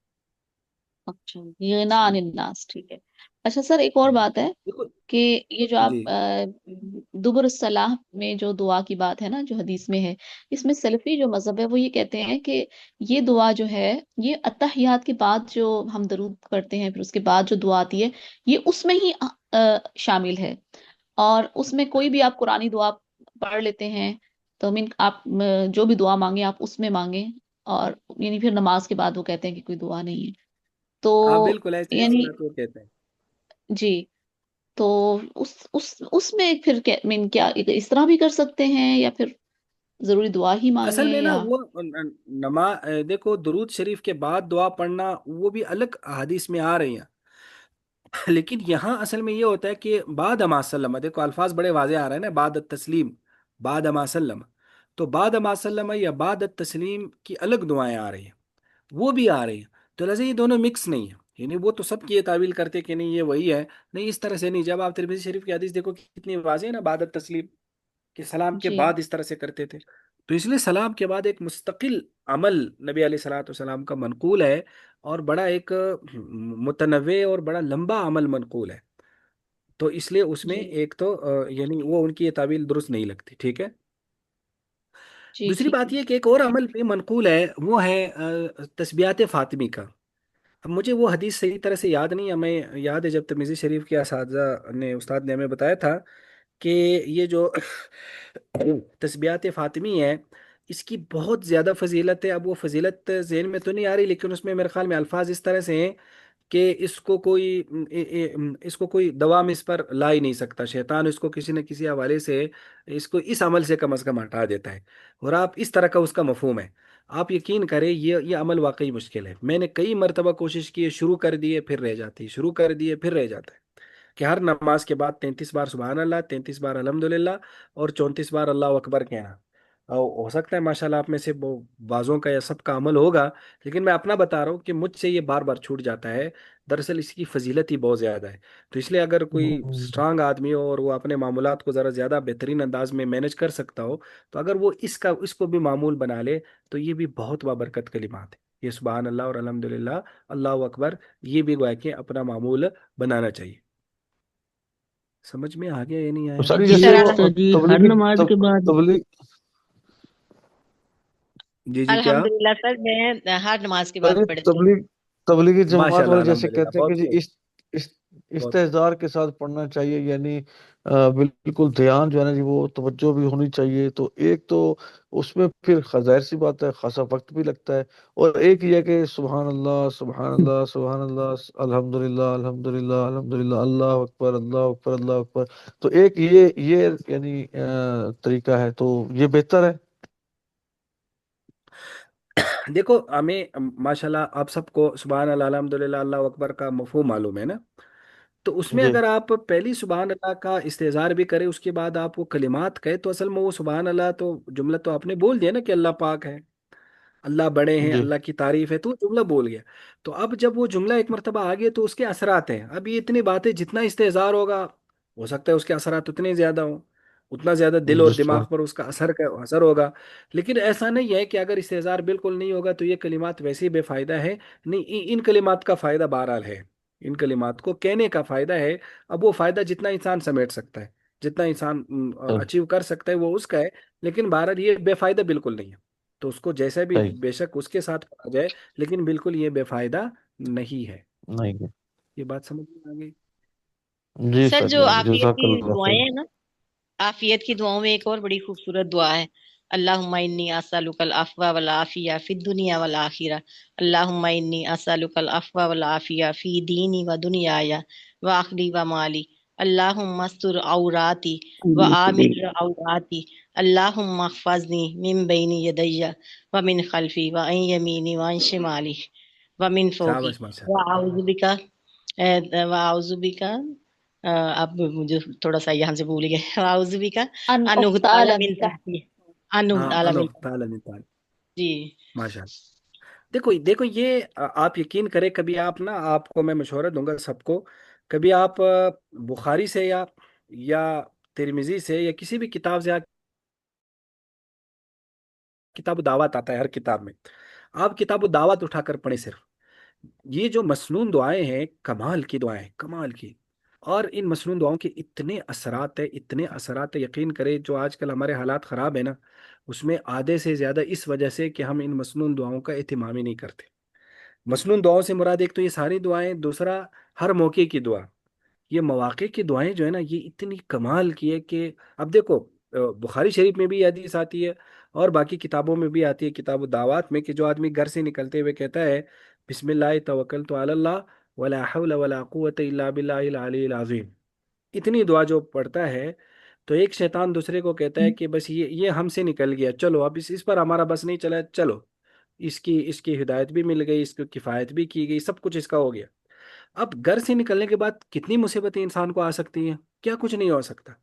अच्छा, ये ना अनिन्नास, ठीक है। अच्छा सर, एक और बात है देखो कि ये जो आप जी। दुबर सलाह में जो दुआ की बात है ना, जो हदीस में है, इसमें सलफी जो मजहब है वो ये कहते हैं कि ये दुआ जो है, ये अत्तहियात के बाद जो हम दरूद पढ़ते हैं फिर उसके बाद जो दुआ आती है, ये उसमें ही शामिल है। और उसमें कोई भी आप कुरानी दुआ पढ़ लेते हैं, तो मीन आप जो भी दुआ मांगे आप उसमें मांगे। और यानी फिर नमाज के बाद वो कहते हैं कि कोई दुआ नहीं है। हाँ तो बिल्कुल ऐसे ऐसे यानी बात वो कहते हैं। जी, तो उस उसमें फिर क्या मीन क्या इस तरह भी कर सकते हैं, या फिर जरूरी दुआ ही मांगे असल में ना या? वो देखो दुरूद शरीफ के बाद दुआ पढ़ना वो भी अलग हदीस में आ रही हैं। लेकिन यहाँ असल में ये होता है कि बाद अमा सल्लम, देखो अल्फाज बड़े वाजे आ रहे हैं ना, बाद तस्लीम, बाद अमा सल्लम। तो बाद अमा सल्लम या बाद तस्लीम की अलग दुआएं आ रही हैं, वो भी आ रही हैं। तो लिहाजा ये दोनों मिक्स नहीं है, यानी वो तो सब ये तावील करते कि नहीं ये वही है। नहीं, इस तरह से नहीं। जब आप तिरमिज़ी शरीफ की हदीस देखो कितनी वाज़ेह है ना, बाद तस्लीम कि सलाम के जी बाद इस तरह से करते थे। तो इसलिए सलाम के बाद एक मुस्तकिल अमल नबी अलैहि सलातो सलाम का मनकूल है, और बड़ा एक मुतनव्वे और बड़ा लंबा अमल मनकूल है। तो इसलिए उसमें जी एक तो यानी वो उनकी ये तावील दुरुस्त नहीं लगती, ठीक है। जी दूसरी ठीक बात है। ये कि एक और अमल भी मनकूल है, वो है तस्बियात फातिमी का। अब मुझे वो हदीस सही तरह से याद नहीं, हमें याद है जब तर्मिज़ी शरीफ के असातिज़ा ने उस्ताद ने हमें बताया था कि ये जो तस्बियात फ़ातिमी है, इसकी बहुत ज़्यादा फजीलत है। अब वो फजीलत जहन में तो नहीं आ रही, लेकिन उसमें मेरे ख्याल में अल्फाज इस तरह से हैं कि इसको कोई इसको कोई दवा में इस पर ला ही नहीं सकता। शैतान इसको किसी न किसी हवाले से इसको इस अमल से कम अज़ कम हटा देता है। और आप इस तरह का उसका मफहूम है। आप यकीन करें ये अमल वाकई मुश्किल है। मैंने कई मरतबा कोशिश की है, शुरू कर दिए फिर रह जाती है, शुरू कर दिए फिर रह जाता है। कि हर नमाज के बाद 33 बार सुबहान अल्लाह, 33 बार अल्हम्दुलिल्लाह और 34 बार अल्लाह अकबर कहना। हो सकता है माशाल्लाह आप में से वो बाजों का या सब का अमल होगा, लेकिन मैं अपना बता रहा हूँ कि मुझसे ये बार बार छूट जाता है। दरअसल इसकी फजीलत ही बहुत ज़्यादा है। तो इसलिए अगर कोई हम्म। स्ट्रांग आदमी हो और वो अपने मामूलात को ज़रा ज़्यादा बेहतरीन अंदाज में मैनेज कर सकता हो, तो अगर वो इसको भी मामूल बना ले, तो ये भी बहुत बाबरकत कलिमात है। ये सुबहान अल्लाह और अल्हम्दुलिल्लाह, अल्लाह अकबर, ये भी गोया कि अपना मामूल बनाना चाहिए। समझ में आ गया या नहीं तो आया? सर जी जैसे सर, वो अल्हम्दुलिल्लाह जी हर तबलीगी नमाज के बाद तबलीग। जी जी, क्या? अल्हम्दुलिल्लाह सर, मैं हर नमाज के बाद अरे पढ़ती हूँ। तबलीगी जमात माशाल्लाह, वाले जैसे अल्हम्दुलिल्लाह, कहते हैं कि बहुत जी खूब। इस बहुत इस्तेजार के साथ पढ़ना चाहिए, यानी बिल्कुल ध्यान जो है ना जी, वो तवज्जो भी होनी चाहिए। तो एक तो उसमें फिर जाहिर सी बात है खासा वक्त भी लगता है, और एक ये है कि सुभान अल्लाह सुभान अल्लाह सुभान अल्लाह, अल्हम्दुलिल्लाह अल्हम्दुलिल्लाह अल्हम्दुलिल्लाह, अल्लाह अकबर अल्लाह अकबर अल्लाह अकबर। तो एक ये यानी तरीका है, तो ये बेहतर है। देखो, हमें माशाल्लाह आप सबको सुभान अल्लाह अल्हम्दुलिल्लाह अल्लाह अकबर का मफहूम मालूम है ना। तो उसमें जी अगर आप पहली सुभान अल्लाह का इस्तेजार भी करें, उसके बाद आप वो कलिमात कहे, तो असल में वो सुभान अल्लाह तो जुमला तो आपने बोल दिया ना कि अल्लाह पाक है, अल्लाह बड़े हैं, जी अल्लाह की तारीफ है, तो वो जुमला बोल गया। तो अब जब वो जुमला एक मरतबा आ गया, तो उसके असरात हैं। अब ये इतनी बातें, जितना इस्तेजार होगा, हो सकता है उसके असरात उतने ज्यादा हो, उतना ज्यादा दिल और जी दिमाग सर। पर उसका असर होगा। लेकिन ऐसा नहीं है कि अगर इस्तेजार बिल्कुल नहीं होगा तो ये कलिमात वैसे ही बेफायदा है। नहीं, इन कलिमात का फायदा बहरहाल है। इन कलिमात को कहने का फायदा है। अब वो फायदा जितना इंसान समेट सकता है, जितना इंसान सही अचीव कर सकता है, वो उसका है। लेकिन बहरहाल ये बेफायदा बिल्कुल नहीं है। तो उसको जैसे भी सही। बेशक उसके साथ कहा जाए, लेकिन बिल्कुल ये बेफायदा नहीं है। नहीं। ये बात समझ में आ गई? जी सर सर जो जी, आफियत की जज़ाकल्लाह दुआएं खैर। हैं ना, आफियत की दुआओं में एक और बड़ी खूबसूरत दुआ है। अल्लाहुम्मा इन्नी असअलुकल अफ़वा वल आफिया फिद दुनिया वल आखिरा। अल्लाहुम्मा इन्नी असअलुकल अफ़वा वल आफिया फी दीनी व दुनियाया व आखिरी व माली। अल्लाहुम्मा अस्तुर औराती व आमिर औराती। अल्लाहुम्मा अहफ़ज़नी मिन बैनि यदैया व मिन खल्फी व अन यमीनी व अन शिमाली व मिन फ़ौक़ी शाबाश, व माशाल्लाह। अऊज़ु बिका व अऊज़ु बिका। अब मुझे थोड़ा सा यहाँ से भूल गए। अऊज़ु बिका अन अनुगताला उक्ताला मिन मिन तहती, हाँ, अनुगताला मिन अनो तहती। ताला निताल। जी माशाल्लाह। देखो देखो, ये आप यकीन करें, कभी आप ना, आपको मैं मशवरा दूंगा सबको, कभी आप बुखारी से या तिरमिजी से या किसी भी किताब से, किताब दावत आता है हर किताब में, आप किताब दावत उठाकर पढ़ें सिर्फ। ये जो मसनून दुआएं हैं, कमाल की दुआएं, कमाल की। और इन मसनून दुआओं के इतने असरात है, इतने असरात है, यकीन करें, जो आजकल हमारे हालात ख़राब है ना, उसमें आधे से ज़्यादा इस वजह से कि हम इन मसनून दुआओं का एहतमाम ही नहीं करते। मसनून दुआओं से मुराद एक तो ये सारी दुआएं, दूसरा हर मौके की दुआ। ये मौके की दुआएं जो है ना, ये इतनी कमाल की है कि अब देखो, बुखारी शरीफ में भी ये हदीस आती है, और बाकी किताबों में भी आती है, किताब दावत में, कि जो आदमी घर से निकलते हुए कहता है बिस्मिल्लाह तवक्कलतु अलल्लाह वला हौला वला कुव्वता इल्ला बिल्लाहिल अलील अज़ीम, इतनी दुआ जो पढ़ता है, तो एक शैतान दूसरे को कहता है कि बस ये हमसे निकल गया, चलो अब इस पर हमारा बस नहीं चला, चलो इसकी इसकी हिदायत भी मिल गई, इसकी किफ़ायत भी की गई, सब कुछ इसका हो गया। अब घर से निकलने के बाद कितनी मुसीबतें इंसान को आ सकती हैं, क्या कुछ नहीं हो सकता।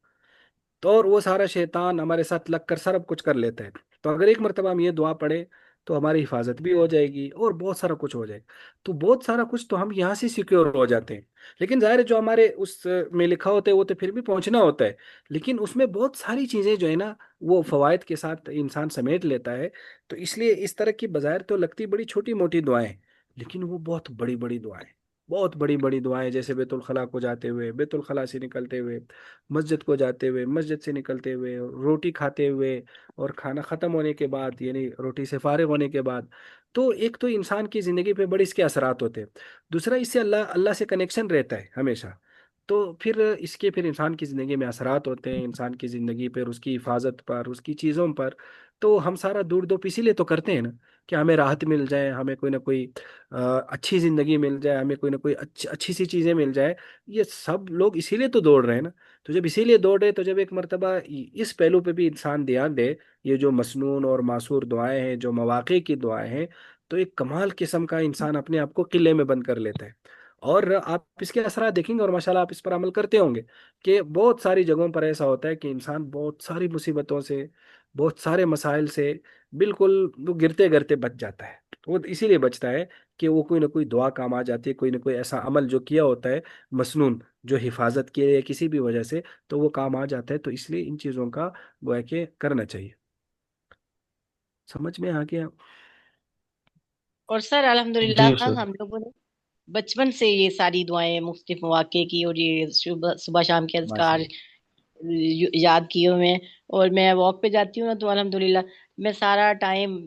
तो और वो सारा शैतान हमारे साथ लग कर सब कुछ कर लेता है। तो अगर एक मरतबा हम ये दुआ पढ़े, तो हमारी हिफाजत भी हो जाएगी और बहुत सारा कुछ हो जाएगा। तो बहुत सारा कुछ तो हम यहाँ से सिक्योर हो जाते हैं। लेकिन जाहिर है, जो हमारे उस में लिखा होता है वो तो फिर भी पहुंचना होता है। लेकिन उसमें बहुत सारी चीज़ें जो है ना, वो फवायद के साथ इंसान समेट लेता है। तो इसलिए इस तरह की बाज़ाहिर तो लगती बड़ी छोटी मोटी दुआएं, लेकिन वो बहुत बड़ी बड़ी दुआएं, बहुत बड़ी बड़ी दुआएं। जैसे बेतुल खला को जाते हुए, बेतुल खला से निकलते हुए, मस्जिद को जाते हुए, मस्जिद से निकलते हुए, रोटी खाते हुए, और खाना ख़त्म होने के बाद, यानी रोटी से फारिग होने के बाद। तो एक तो इंसान की ज़िंदगी पे बड़े इसके असरात होते हैं। दूसरा, इससे अल्लाह अल्लाह से कनेक्शन रहता है हमेशा। तो फिर इंसान की ज़िंदगी में असरात होते हैं, इंसान की ज़िंदगी पर, उसकी हिफाजत पर, उसकी चीज़ों पर। तो हम सारा दूर दो इसीलिए तो करते हैं ना, कि हमें राहत मिल जाए, हमें कोई ना कोई अच्छी ज़िंदगी मिल जाए, हमें कोई ना कोई अच्छी अच्छी सी चीज़ें मिल जाए। ये सब लोग इसीलिए तो दौड़ रहे हैं ना। तो जब इसीलिए दौड़े, तो जब एक मर्तबा इस पहलू पे भी इंसान ध्यान दे, ये जो मसनून और मासूर दुआएं हैं, जो मवाक़े की दुआएं हैं, तो एक कमाल किस्म का इंसान अपने आप को किले में बंद कर लेता है। और आप इसके असरात देखेंगे, और माशाल्लाह आप इस पर अमल करते होंगे, कि बहुत सारी जगहों पर ऐसा होता है कि इंसान बहुत सारी मुसीबतों से, بہت سارے مسائل سے بالکل وہ گرتے گرتے بچ جاتا ہے. تو وہ اسی لیے بچتا ہے کہ وہ کوئی نہ کوئی دعا کام آ جاتی ہے، کوئی نہ کوئی ایسا عمل جو کیا ہوتا ہے مسنون، جو حفاظت کے لیے کسی بھی وجہ سے، تو وہ کام آ جاتا ہے. تو اس لیے ان چیزوں کا وہ ہے کہ کرنا چاہیے. سمجھ میں آ گیا؟ اور سر الحمدللہ جی سر. ہم لوگوں نے بچپن سے یہ ساری دعائیں مختلف مواقع کی، اور یہ صبح صبح شام کے ماشاء اذکار اللہ. یاد کیے ہوئے ہیں. اور میں واک پہ جاتی ہوں نا، تو الحمدللہ میں سارا ٹائم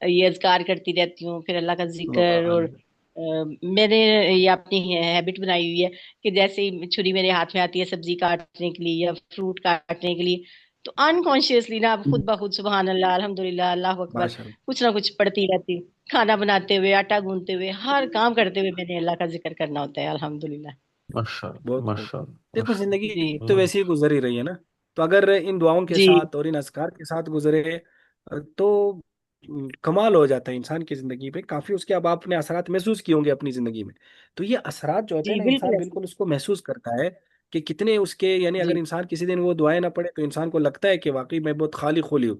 یہ اذکار کرتی رہتی ہوں، پھر اللہ کا ذکر. اور سبحان میں نے یہ اپنی ہیبٹ بنائی ہوئی ہے کہ جیسے ہی چھری میرے ہاتھ میں آتی ہے سبزی کاٹنے کے لیے یا فروٹ کاٹنے کے لیے، تو انکانشیسلی نا خود بخود سبحان اللہ الحمدللہ اللہ اکبر ماشاء اللہ. کچھ نہ کچھ پڑھتی رہتی ہوں. کھانا بناتے ہوئے، آٹا گوندتے ہوئے، ہر کام کرتے ہوئے میں نے اللہ کا ذکر کرنا ہوتا ہے الحمدللہ. ماشاء اللہ بہت خوب. ماشاء اللہ دیکھو ماشاء زندگی جی تو ویسے ہی گزر ہی رہی ہے نا. تو اگر ان دعاؤں کے جی ساتھ اور ان اذکار کے ساتھ گزرے تو کمال ہو جاتا ہے انسان کی زندگی پہ کافی. اس کے اب آپ نے اثرات محسوس کیے ہوں گے اپنی زندگی میں. تو یہ اثرات جو ہوتے ہیں جی نا، بالکل انسان ایسے. بالکل اس کو محسوس کرتا ہے کہ کتنے اس کے، یعنی اگر جی انسان کسی دن وہ دعائیں نہ پڑھے تو انسان کو لگتا ہے کہ واقعی میں بہت خالی خولی ہوں.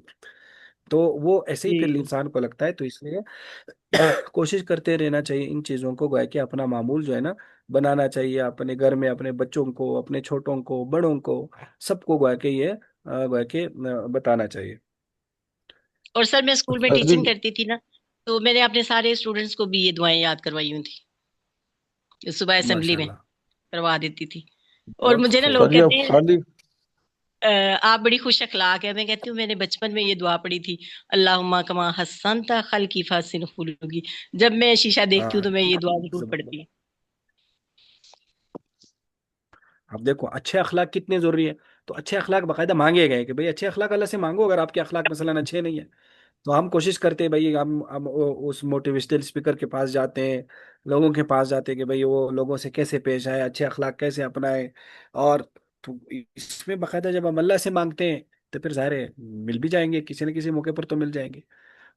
تو وہ ایسے ہی جی پھر انسان کو لگتا ہے. تو اس لیے کوشش کرتے رہنا چاہیے ان چیزوں کو گویا کہ اپنا معمول جو ہے نا بنانا چاہیے. اپنے گھر میں اپنے بچوں کو، اپنے چھوٹوں کو، بڑوں کو، سب کو گویا کہ یہ گویا کہ بتانا چاہیے. اور سر میں اسکول میں اچھا جی. ٹیچنگ کرتی تھی نا، تو میں نے اپنے سارے اسٹوڈنٹس کو بھی یہ دعائیں یاد کروائی ہوئی تھی، صبح اسمبلی ماشاء میں اللہ. کروا دیتی تھی. اور بہت مجھے نا خوب. لوگ سر جی اب کہتے ہیں خالی. آپ بڑی خوش اخلاق ہے. میں کہتی ہوں میں نے بچپن میں یہ دعا پڑھی تھی، اللہم کما حسنت خلقی فاحسن خلقی. جب میں شیشہ دیکھتی ہوں ہاں، تو میں یہ دعا ضرور پڑھتی زبردست. ہوں. اب دیکھو اچھے اخلاق کتنے ضروری ہے. تو اچھے اخلاق باقاعدہ مانگے گئے کہ بھئی اچھے اخلاق اللہ سے مانگو. اگر آپ کے اخلاق مثلا اچھے نہیں ہیں تو ہم کوشش کرتے ہیں بھئی ہم اس موٹیویشنل اسپیکر کے پاس جاتے ہیں، لوگوں کے پاس جاتے ہیں کہ بھئی وہ لوگوں سے کیسے پیش آئے، اچھے اخلاق کیسے اپنائے. اور تو اس میں باقاعدہ جب ہم اللہ سے مانگتے ہیں تو پھر ظاہر ہے مل بھی جائیں گے، کسی نہ کسی موقع پر تو مل جائیں گے.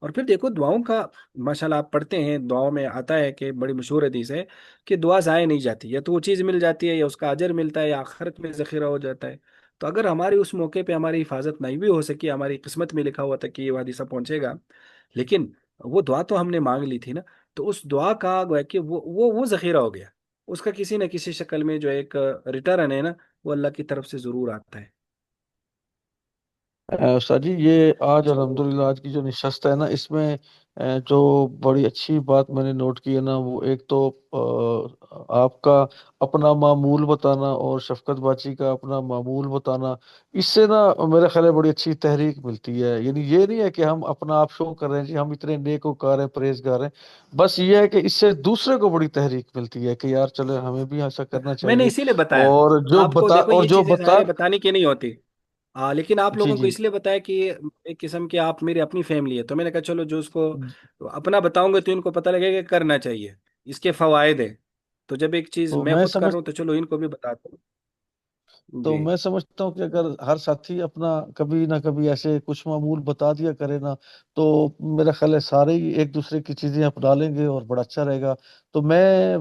اور پھر دیکھو دعاؤں کا ماشاءاللہ آپ پڑھتے ہیں، دعاؤں میں آتا ہے کہ بڑی مشہور حدیث ہے کہ دعا ضائع نہیں جاتی. یا تو وہ چیز مل جاتی ہے، یا اس کا اجر ملتا ہے، یا آخرت میں ذخیرہ ہو جاتا ہے. تو اگر ہماری اس موقع پہ ہماری حفاظت نہیں بھی ہو سکی، ہماری قسمت میں لکھا ہوا تھا کہ یہ حادثہ پہنچے گا، لیکن وہ دعا تو ہم نے مانگ لی تھی نا. تو اس دعا کا گویا کہ وہ ذخیرہ ہو گیا. اس کا کسی نہ کسی شکل میں جو ایک ریٹرن ہے نا، وہ اللہ کی طرف سے ضرور آتا ہے. سر جی یہ آج الحمدللہ آج کی جو نشست ہے نا اس میں جو بڑی اچھی بات میں نے نوٹ کی ہے نا وہ ایک تو آپ کا اپنا معمول بتانا اور شفقت باچی کا اپنا معمول بتانا. اس سے نا میرے خیال ہے بڑی اچھی تحریک ملتی ہے. یعنی یہ نہیں ہے کہ ہم اپنا آپ شو کر رہے ہیں جی ہم اتنے نیک وکار ہیں پرہیزگار ہیں، بس یہ ہے کہ اس سے دوسرے کو بڑی تحریک ملتی ہے کہ یار چلے ہمیں بھی ایسا کرنا میں نے چاہیے. اسی لیے بتایا اور جو آپ کو. بتا دیکھو اور یہ جو چیزیں ظاہر بتا. ہے بتانے کی نہیں ہوتی. ہاں، لیکن آپ جی لوگوں کو جی. اس لیے بتایا کہ یہ ایک قسم کی آپ میری اپنی فیملی ہے، تو میں نے کہا چلو جو اس کو اپنا بتاؤں گے تو ان کو پتہ لگے گا کہ کرنا چاہیے، اس کے فوائد ہیں. تو جب ایک چیز تو میں میں خود کر سمجھ رہا ہوں تو چلو ان کو بھی بتاتا ہوں. تو جی. میں سمجھتا ہوں کہ اگر ہر ساتھی اپنا کبھی نہ کبھی ایسے کچھ معمول بتا دیا کرے نا تو میرا خیال ہے سارے ہی ایک دوسرے کی چیزیں اپنا لیں گے اور بڑا اچھا رہے گا. تو میں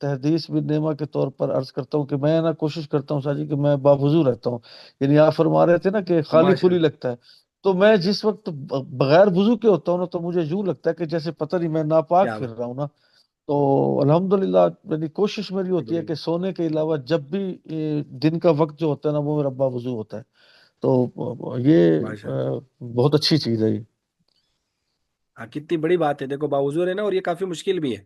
تحدیث بن نعمہ کے طور پر عرض کرتا ہوں کہ میں نا کوشش کرتا ہوں ساجی کہ میں باوضو رہتا ہوں. یعنی آپ فرما رہے تھے نا کہ خالی ماشاء خولی اللہ. لگتا ہے، تو میں جس وقت بغیر وضو کے ہوتا ہوں نا تو مجھے یوں لگتا ہے کہ جیسے پتہ نہیں میں ناپاک کیا پھر بات. رہا ہوں نا. تو الحمدللہ یعنی کوشش میری ہوتی ہے بڑی کہ سونے کے علاوہ جب بھی دن کا وقت جو ہوتا ہے نا وہ میرا باوضو ہوتا ہے. تو یہ ماشاء اللہ. بہت اچھی چیز ہے یہ. ہاں، کتنی بڑی بات ہے. دیکھو باوضو رہنا، اور یہ کافی مشکل بھی ہے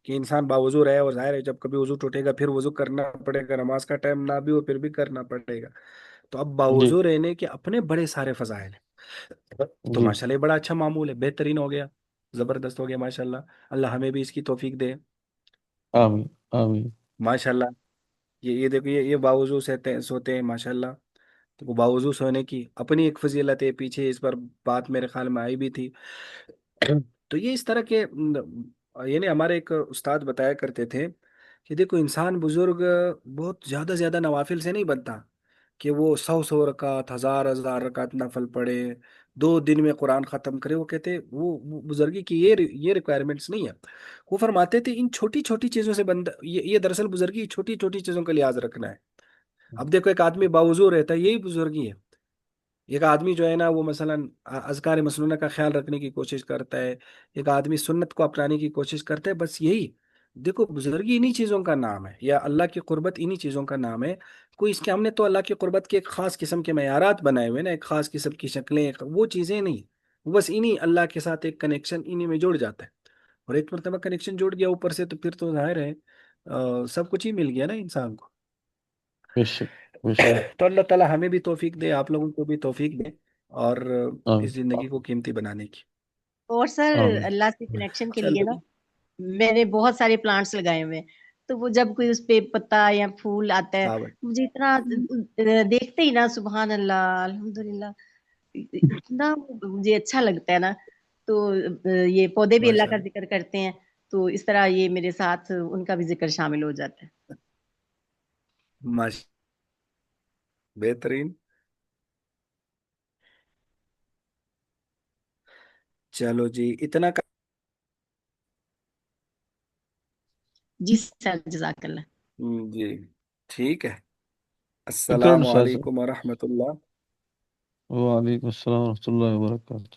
کہ انسان باوضو رہے. اور ظاہر ہے جب کبھی وضو ٹوٹے گا پھر وضو کرنا پڑے گا، نماز کا ٹائم نہ بھی ہو پھر بھی کرنا پڑے گا. تو اب جی باوضو رہنے کے اپنے بڑے سارے فضائل ہیں. تو جی. ماشاءاللہ یہ بڑا اچھا معمول ہے، بہترین ہو گیا، زبردست ہو گیا ماشاءاللہ. اللہ ہمیں بھی اس کی توفیق دے. آمین آمین. ماشاءاللہ. یہ دیکھو یہ باوضو سوتے ہیں ماشاءاللہ. تو وہ باوضو سونے کی اپنی ایک فضیلت ہے، پیچھے اس پر بات میرے خیال میں آئی بھی تھی. تو یہ اس طرح کے یعنی ہمارے ایک استاد بتایا کرتے تھے کہ دیکھو انسان بزرگ بہت زیادہ زیادہ نوافل سے نہیں بنتا کہ وہ 100 100 رکعت، 1000 1000 رکعت نفل پڑھے، 2 دن میں قرآن ختم کرے. وہ کہتے وہ بزرگی کی یہ ریکوائرمنٹس نہیں ہے. وہ فرماتے تھے ان چھوٹی چھوٹی چیزوں سے بندہ، یہ دراصل بزرگی چھوٹی چھوٹی چیزوں کا لحاظ رکھنا ہے. اب دیکھو ایک آدمی باوضو رہتا ہے، یہی بزرگی ہے. ایک آدمی جو ہے نا وہ مثلاً اذکار مسنونہ کا خیال رکھنے کی کوشش کرتا ہے، ایک آدمی سنت کو اپنانے کی کوشش کرتا ہے، بس یہی دیکھو بزرگی انہی چیزوں کا نام ہے، یا اللہ کی قربت انہی چیزوں کا نام ہے۔ کوئی اس کے ہم نے تو اللہ کی قربت کے ایک خاص قسم کے معیارات بنائے ہوئے نا، ایک خاص قسم کی شکلیں، وہ چیزیں نہیں، وہ بس انہی اللہ کے ساتھ ایک کنیکشن انہی میں جڑ جاتا ہے، اور ایک مرتبہ کنیکشن جڑ گیا اوپر سے تو پھر تو ظاہر ہے سب کچھ ہی مل گیا نا انسان کو۔ بے شک، بے شک۔ تو اللہ تعالیٰ ہمیں بھی توفیق دے، آپ لوگوں کو بھی توفیق دے، اور آمین، اس زندگی کو قیمتی بنانے کی۔ اور سر آمین۔ اللہ سے کنیکشن کے لیے چلو نا جی، میں نے بہت سارے پلانٹس لگائے ہوئے ہیں، تو وہ جب کوئی اس پہ پتا یا پھول آتا ہے ہاں بھائی، مجھے اتنا دیکھتے ہی نا سبحان اللہ الحمدللہ اتنا مجھے اچھا لگتا ہے نا، تو یہ پودے بھی اللہ ماشاء کا اللہ، ذکر کرتے ہیں، تو اس طرح یہ میرے ساتھ ان کا بھی ذکر شامل ہو جاتا ہے۔ ماشاء بہترین۔ چلو جی اتنا جی سر جزاک اللہ۔ جی ٹھیک ہے، شکراً السلام استاذ صاحب۔ علیکم ورحمۃ اللہ۔ وعلیکم السلام ورحمۃ اللہ وبرکاتہ۔